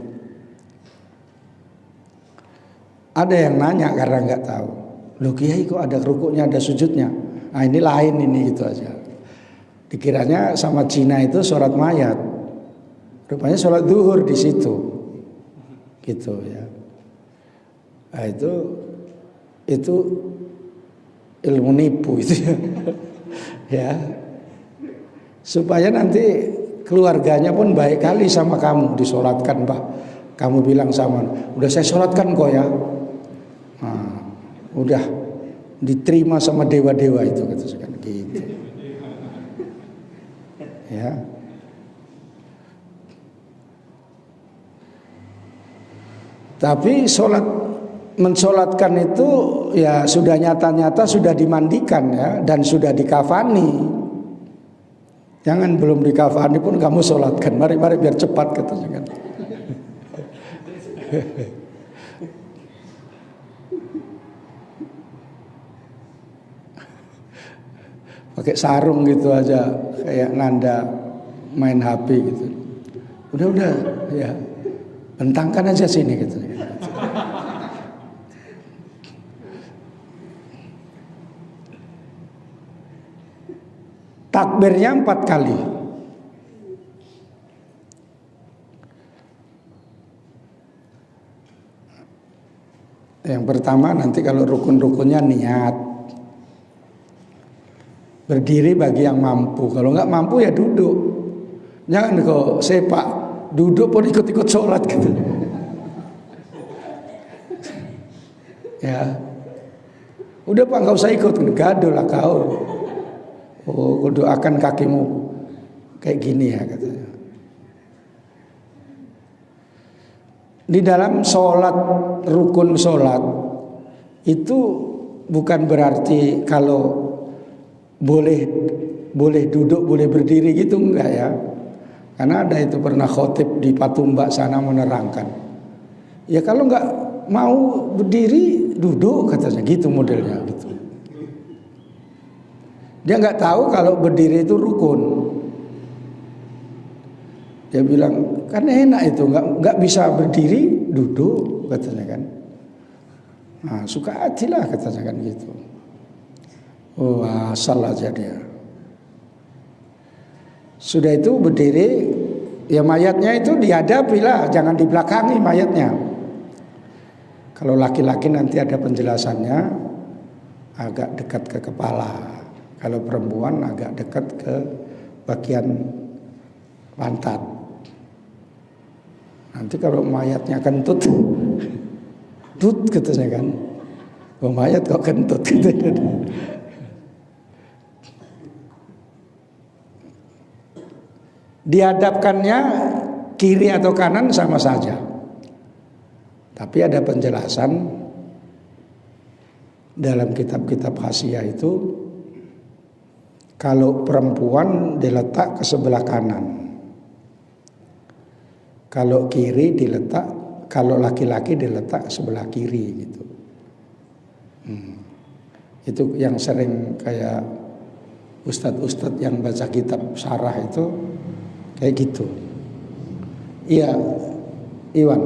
[SPEAKER 1] Ada yang nanya karena nggak tahu, loh kiai kok ada rukuknya, ada sujudnya? Nah ini lain, ini gitu aja. Dikiranya sama Cina itu sholat mayat, rupanya sholat duhur di situ, gitu ya. Nah itu ilmu nipu itu ya. Ya, supaya nanti keluarganya pun baik kali sama kamu, disolatkan Pak. Kamu bilang sama, udah saya solatkan kok ya. Nah, udah diterima sama dewa-dewa itu, katakan gitu. Ya. Tapi mensolatkan itu ya sudah nyata-nyata, sudah dimandikan ya, dan sudah dikafani. Jangan belum dikafani pun kamu solatkan, mari biar cepat, katanya kan. Pakai sarung gitu aja, kayak nanda main HP gitu. Udah ya, bentangkan aja sini gitu. Takbirnya 4 kali. Yang pertama nanti kalau rukun-rukunnya niat. Berdiri bagi yang mampu. Kalau nggak mampu ya duduk. Jangan kok sepak, duduk pun ikut-ikut sholat gitu. Ya. Udah Pak, nggak usah ikut, gaduh lah kau. Oh, doakan kakimu kayak gini ya, katanya. Di dalam sholat, rukun sholat itu bukan berarti kalau boleh duduk, boleh berdiri gitu, enggak ya. Karena ada itu pernah khotib di Patumbak sana menerangkan. Ya kalau nggak mau berdiri, duduk, katanya gitu modelnya gitu. Dia nggak tahu kalau berdiri itu rukun. Dia bilang kan enak itu, nggak bisa berdiri, duduk, katanya kan. Nah, suka hati lah, katanya kan gitu. Oh, asal aja dia. Sudah itu berdiri, ya mayatnya itu dihadapi lah, jangan dibelakangi mayatnya. Kalau laki-laki nanti ada penjelasannya, agak dekat ke kepala. Kalau perempuan agak dekat ke bagian pantat. Nanti kalau mayatnya kentut, tut katanya kan. Oh, mayat kok kentut gitu. Dihadapkannya kiri atau kanan sama saja. Tapi ada penjelasan dalam kitab-kitab hasiah itu, kalau perempuan diletak ke sebelah kanan, kalau kiri diletak, kalau laki-laki diletak sebelah kiri gitu. Itu yang sering kayak ustadz-ustadz yang baca kitab syarah itu kayak gitu. Iya, Iwan,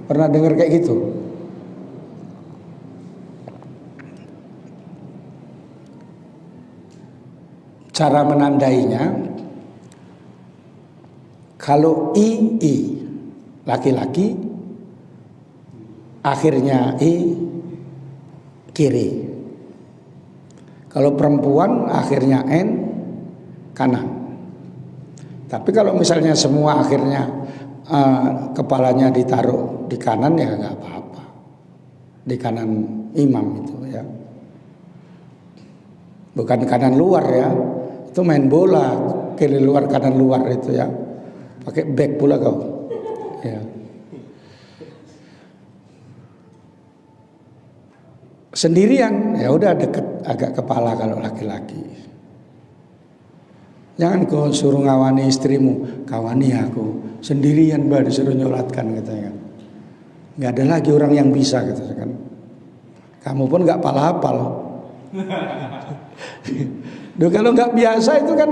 [SPEAKER 1] pernah dengar kayak gitu? Cara menandainya, kalau I laki-laki, akhirnya I kiri. Kalau perempuan akhirnya N kanan. Tapi kalau misalnya semua akhirnya kepalanya ditaruh di kanan, ya nggak apa-apa. Di kanan imam itu ya. Bukan kanan luar ya. Itu main bola, kiri luar kanan luar itu ya. Pakai back pula kau. Ya. Sendirian ya udah deket agak kepala kalau laki-laki. Jangan kau suruh ngawani istrimu, kawani aku sendirian bah disuruh nyolatkan katanya kan. Nggak ada lagi orang yang bisa gitu kan. Kamu pun nggak hafal. Duh, kalau nggak biasa itu kan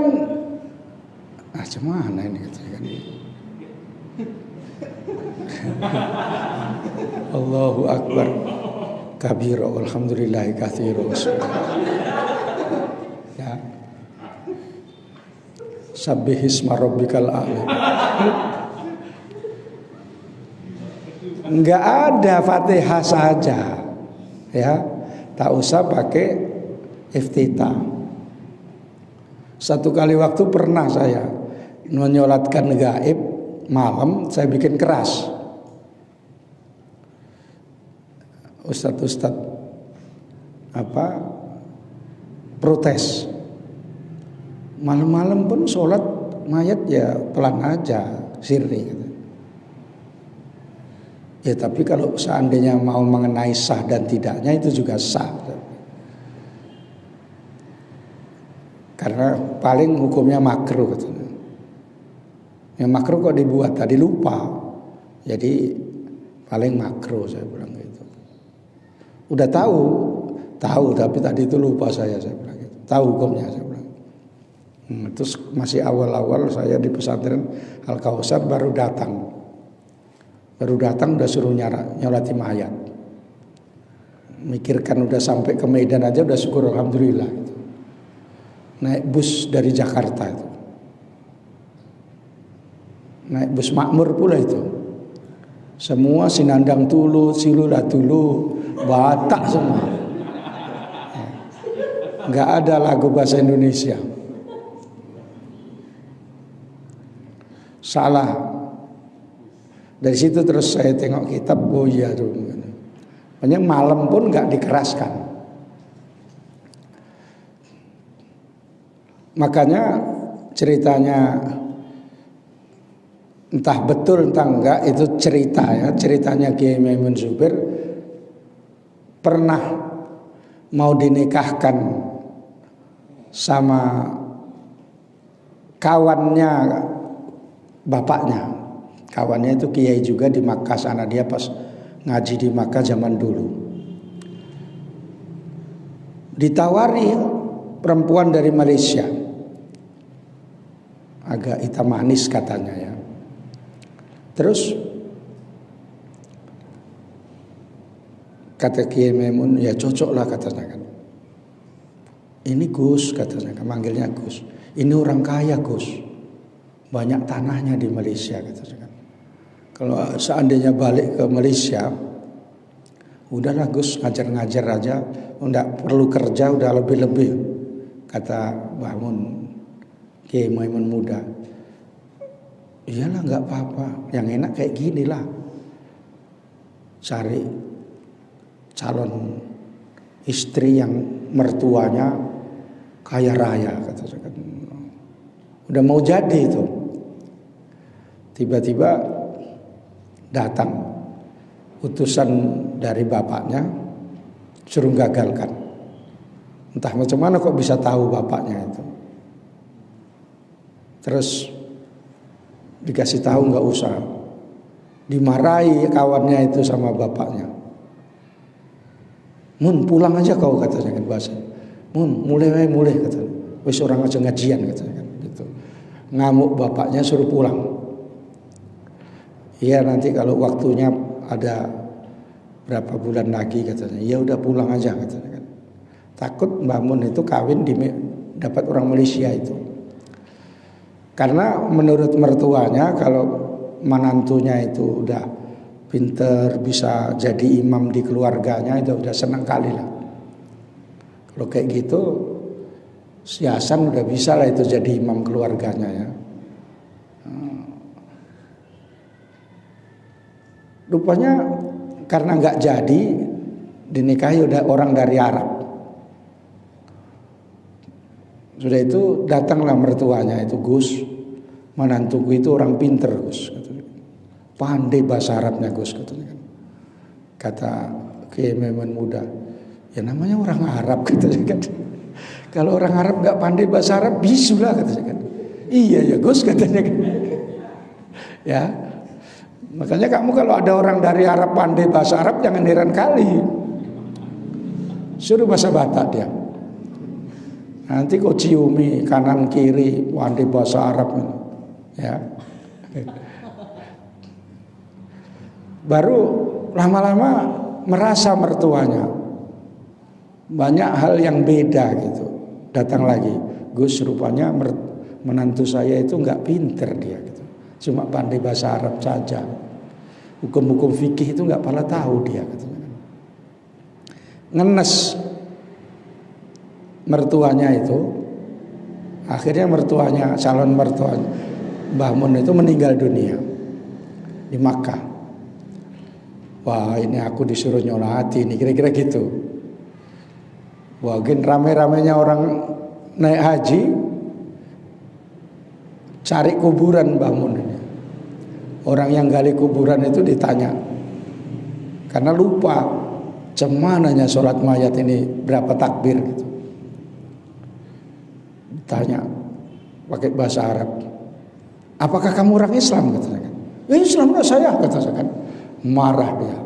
[SPEAKER 1] gimana ini katanya kan. Allahu Akbar kabira walhamdulillahi katsira. Ya. Sabbihisma rabbikal a'la. Enggak ada Fatihah saja. Ya. Tak usah pakai iftitah. Satu kali waktu pernah saya menyolatkan gaib malam, saya bikin keras. Ustadz protes. Malam-malam pun sholat mayat ya pelan aja, sirri gitu. Ya tapi kalau seandainya mau mengenai sah dan tidaknya itu juga sah. Karena paling hukumnya makruh gitu. Yang makruh kok dibuat tadi lupa. Jadi paling makruh saya bilang gitu. Udah tahu tapi tadi itu lupa saya bilang gitu. Tahu hukumnya saya bilang. Terus masih awal-awal saya di pesantren Al Kausar baru datang udah suruh nyolati mayat. Mikirkan udah sampai ke Medan aja udah syukur alhamdulillah gitu. Naik bus dari Jakarta itu. Naik bus makmur pula itu. Semua Sinandang Tulu, Silula Tulu, Batak semua. Enggak ada lagu bahasa Indonesia. Salah. Dari situ terus saya tengok kitab, oh iya tuh. Makanya malam pun enggak dikeraskan. Makanya ceritanya entah betul entah enggak itu ceritanya Kiai Maimun Zubair pernah mau dinikahkan sama kawannya bapaknya. Kawannya itu kiai juga di Makkah sana, dia pas ngaji di Makkah zaman dulu. Ditawari perempuan dari Malaysia. Agak hitam manis katanya ya. Terus kata Kiai Maimun, ya cocok lah katanya kan. Ini Gus katanya, manggilnya Gus. Ini orang kaya Gus, banyak tanahnya di Malaysia katanya kan. Kalau seandainya balik ke Malaysia, udahlah Gus ngajar-ngajar aja, enggak perlu kerja, udah lebih-lebih. Kata Mbah Mun, Kiai Maimun muda. Iyalah nggak apa-apa, yang enak kayak gini lah. Cari calon istri yang mertuanya kaya raya kata. Udah mau jadi itu. Tiba-tiba datang utusan dari bapaknya suruh gagalkan. Entah macam mana kok bisa tahu bapaknya itu. Terus dikasih tahu nggak usah. Dimarahi kawannya itu sama bapaknya. Mun pulang aja kau, katanya kan bahasa. Mun mulai katanya. Wis orang aja ngajian, katanya kan gitu. Ngamuk bapaknya suruh pulang. Iya nanti kalau waktunya ada berapa bulan lagi, katanya. Ya udah pulang aja, katanya kan. Takut Mbah Mun itu kawin dapat orang Malaysia itu. Karena menurut mertuanya kalau menantunya itu udah pinter, bisa jadi imam di keluarganya, itu udah senang kali lah. Kalau kayak gitu si Hasan udah bisa lah itu jadi imam keluarganya ya. Rupanya karena nggak jadi, dinikahi udah orang dari Arab. Sudah itu datanglah mertuanya itu, Gus, menantuku itu orang pinter, Gus, katanya. Pandai bahasa Arabnya, Gus, katanya. Kata Kiai Maimun Muda, ya namanya orang Arab, katanya kan. Kalau orang Arab nggak pandai bahasa Arab, bisulah, katanya kan. Iya ya Gus, katanya kan. Ya, makanya kamu kalau ada orang dari Arab pandai bahasa Arab jangan heran kali. Suruh bahasa Batak dia. Nanti kau ciumi kanan kiri pandai bahasa Arab, ya. Baru lama-lama merasa mertuanya banyak hal yang beda gitu. Datang lagi, Gus, rupanya menantu saya itu nggak pinter dia gitu. Cuma pandai bahasa Arab saja. Hukum-hukum fikih itu nggak pernah tahu dia, katanya. Ngenes mertuanya itu. Akhirnya mertuanya, calon mertuanya Mbah Mun itu meninggal dunia di Makkah. Wah, ini aku disuruh nyolati ini, kira-kira gitu. Wah, mungkin rame-ramenya orang naik haji cari kuburan Mbah Mun ini. Orang yang gali kuburan itu ditanya, karena lupa cemananya sholat mayat ini berapa takbir gitu. Tanya pakai bahasa Arab, apakah kamu orang Islam, katanya kan. Islam lah saya, katanya kan. Marah dia.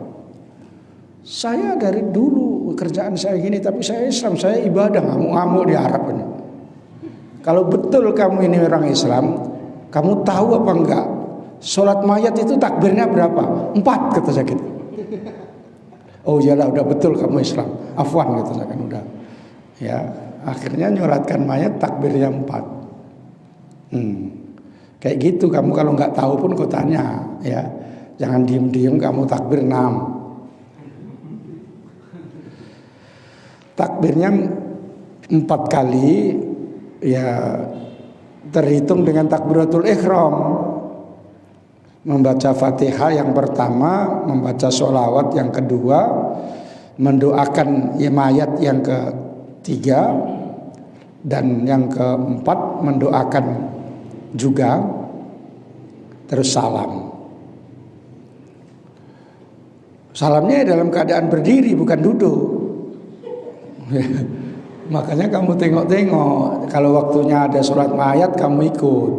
[SPEAKER 1] Saya dari dulu kerjaan saya gini, tapi saya Islam, saya ibadah, ngamuk-ngamuk di Arab ini. Kalau betul kamu ini orang Islam, kamu tahu apa enggak? Sholat mayat itu takbirnya berapa? 4, katanya gitu. Oh iyalah, udah betul kamu Islam. Afwan, katanya kan, udah. Ya. Akhirnya nyolatkan mayat takbirnya 4. Kayak gitu kamu kalau nggak tahu pun kau tanya, ya. Jangan diem-diem kamu takbir 6. Takbirnya 4 kali, ya terhitung dengan takbiratul ihram. Membaca Fatihah yang pertama, membaca sholawat yang kedua, mendoakan mayat yang ketiga, dan yang keempat mendoakan juga, terus salam. Salamnya dalam keadaan berdiri, bukan duduk. Makanya kamu tengok-tengok, kalau waktunya ada sholat mayat kamu ikut,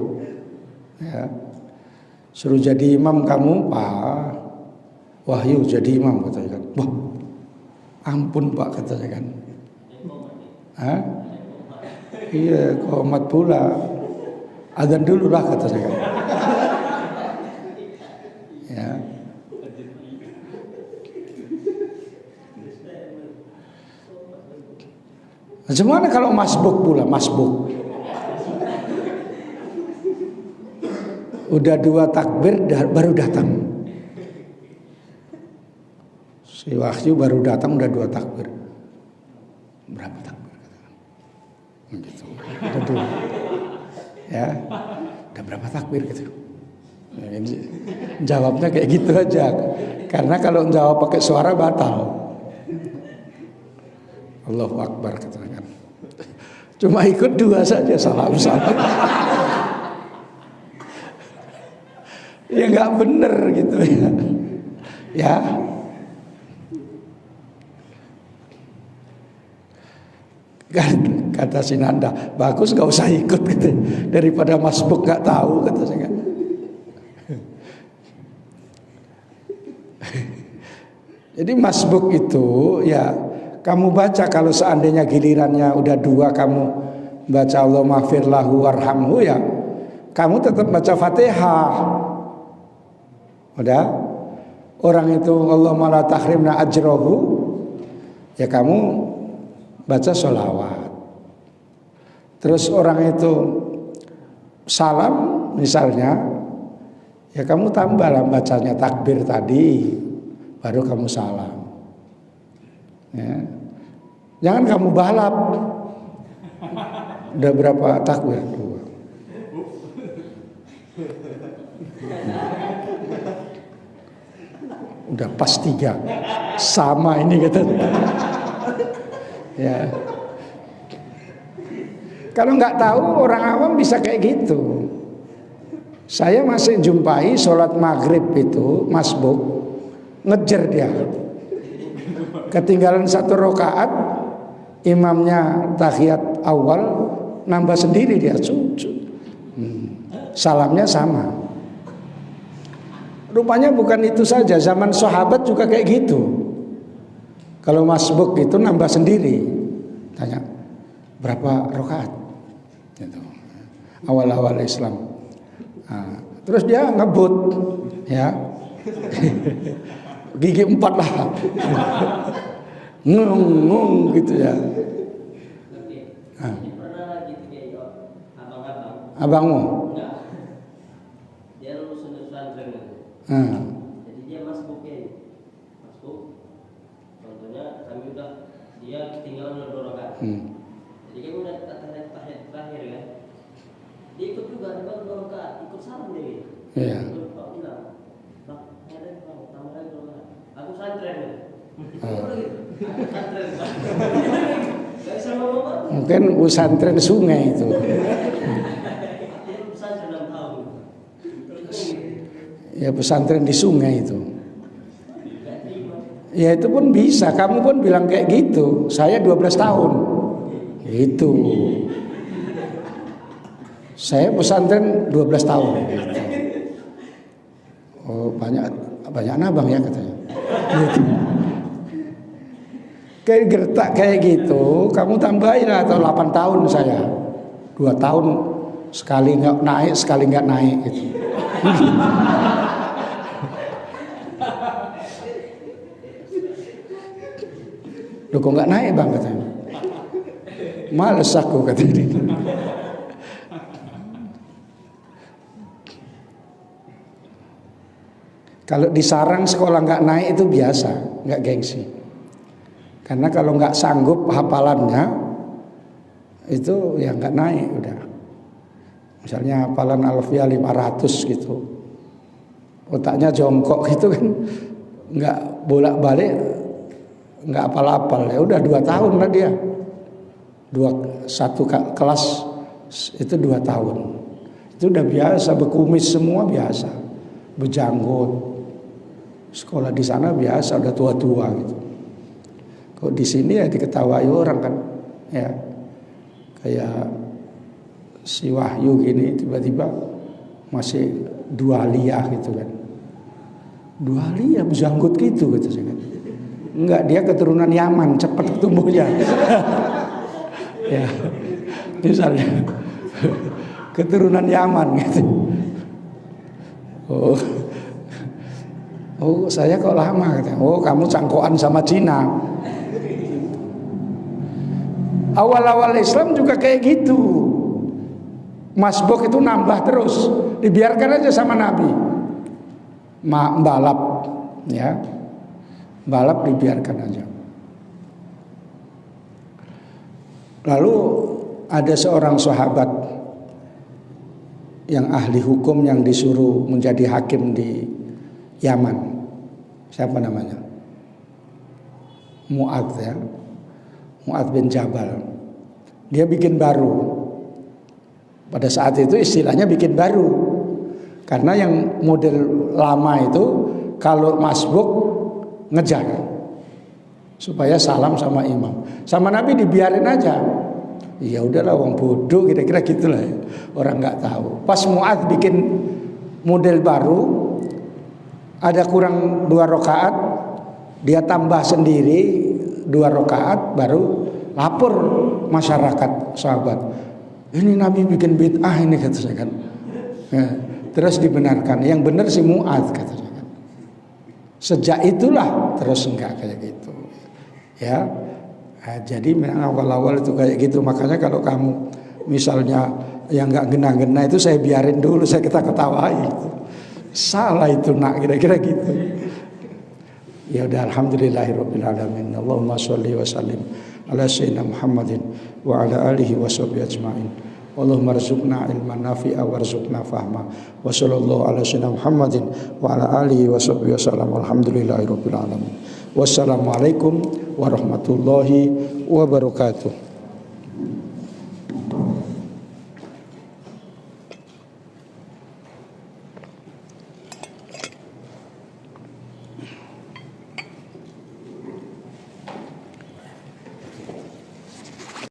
[SPEAKER 1] ya. Suruh jadi imam kamu, Pak Wahyu jadi imam, katanya kan. Wah, ampun Pak, katanya kan. Hah? Iya, qomat pula. Adzan dulu lah, katanya kan. Ya. Macam mana kalau masbuk pula, masbuk? Udah 2 takbir baru datang. Si Wahyu baru datang udah 2 takbir. Berapa takbir? Gitu. Udah 2. Ya. Udah berapa takbir gitu. Ya, jawabnya kayak gitu aja. Karena kalau jawab pakai suara batal. Allahu Akbar, katanya kan. Cuma ikut 2 saja, salam. Ya nggak bener gitu ya. Ya, Kata si Nanda, bagus gak usah ikut gitu. Daripada masbuk gak tahu, kata saya. Jadi masbuk itu ya kamu baca, kalau seandainya gilirannya udah 2 kamu baca Allahumma ighfir lahu warhamhu, ya kamu tetap baca Fatihah. Udah, orang itu Allahumma la tahrimna ajrohu, ya kamu baca sholawat. Terus orang itu salam misalnya, ya kamu tambahlah bacanya takbir tadi, baru kamu salam. Ya. Jangan kamu balap. Udah berapa takbir? 2. Udah pas 3. Sama ini kata. Ya. Kalau nggak tahu, orang awam bisa kayak gitu. Saya masih jumpai sholat maghrib itu masbuk, ngejar dia. Ketinggalan 1 rakaat, imamnya tahiyat awal, nambah sendiri dia. Salamnya sama. Rupanya bukan itu saja, zaman sahabat juga kayak gitu. Kalau masbuk itu nambah sendiri. Tanya, berapa rakaat? Gitu. Awal-awal Islam. Nah, terus dia ngebut, ya. Gigi 4 lah. Ngung gitu ya. Nah. Abangmu?
[SPEAKER 2] Dia lulus pesantren. Jadi dia masbuk. Contohnya kami udah dia ketinggalan 2 rakaat. Jadi kan udah tahiyat terakhir kan. Dia ikut juga, dia baru 2 rakaat, ikut salam dia.
[SPEAKER 1] Iya.
[SPEAKER 2] Pak bilang, "Bang, ada tambah lagi 2 rakaat. Aku santren." Aku santren. Gak bisa ngomong.
[SPEAKER 1] Mungkin pesantren sungai itu.
[SPEAKER 2] Dia pesantren 6 tahun.
[SPEAKER 1] Ya pesantren di sungai itu. Ya itu pun bisa. Kamu pun bilang kayak gitu. Saya 12 tahun. Itu. Saya pesantren 12 tahun. Oh, banyak nabang ya katanya. Gitu. Kayak gertak kayak gitu, kamu tambahin atau 8 tahun saya. 2 tahun sekali nggak naik, sekali nggak naik gitu. Loh kok nggak naik bang katanya. Males aku katanya. Kalau di sarang sekolah nggak naik itu biasa, nggak gengsi. Karena kalau nggak sanggup hafalannya itu ya nggak naik udah. Misalnya hafalan alfiah 500 gitu, otaknya jongkok gitu kan, nggak bolak-balik, nggak apal-apal. Ya udah 2 tahun lah dia. 1 kelas itu 2 tahun. Itu udah biasa, berkumis semua biasa, berjanggut. Sekolah di sana biasa, udah tua-tua gitu. Kok di sini ya diketawai orang kan, ya kayak si Wahyu gini tiba-tiba masih 2 aliyah gitu kan. 2 aliyah berjanggut gitu saya kan. Enggak, dia keturunan Yaman, cepat tumbuhnya. Ya, misalnya keturunan Yaman gitu. Oh saya kok lama katanya. Oh kamu cangkokan sama Cina. Awal-awal Islam juga kayak gitu. Masbuk itu nambah terus, dibiarkan aja sama Nabi. Balap, ya, balap dibiarkan aja. Lalu ada seorang sahabat yang ahli hukum yang disuruh menjadi hakim di Yaman. Siapa namanya? Mu'adz ya. Mu'adz bin Jabal. Dia bikin baru. Pada saat itu istilahnya bikin baru. Karena yang model lama itu kalau masbuk ngejar. supaya salam sama imam. Sama Nabi dibiarin aja. Ya udahlah, wong bodoh kira-kira gitulah ya. Orang nggak tahu. Pas Mu'adz bikin model baru, ada kurang 2 rakaat, dia tambah sendiri 2 rakaat, baru lapor masyarakat sahabat. Ini Nabi bikin bid'ah ini, kata saya kan. Ya, terus dibenarkan. Yang benar si Mu'adz, kata saya kan. Sejak itulah terus enggak kayak gitu. Ya. Nah, jadi memang awal-awal itu kayak gitu. Makanya kalau kamu misalnya yang nggak gena-gena itu saya biarin dulu, saya ketawa-ketawain gitu. Salah itu nak, kira-kira gitu. Ya udah, alhamdulillahirabbil alamin. Allahumma sholli wa sallim ala sayyidina Muhammadin wa ala alihi washabbihi ajmain. Allahumma rzuqna ilman nafi'a warzuqna fahma. Wa sallallahu ala sayyidina Muhammadin wa ala alihi washabbihi wasallam. Alhamdulillahirabbil alamin. Wassalamualaikum warahmatullahi wabarakatuh.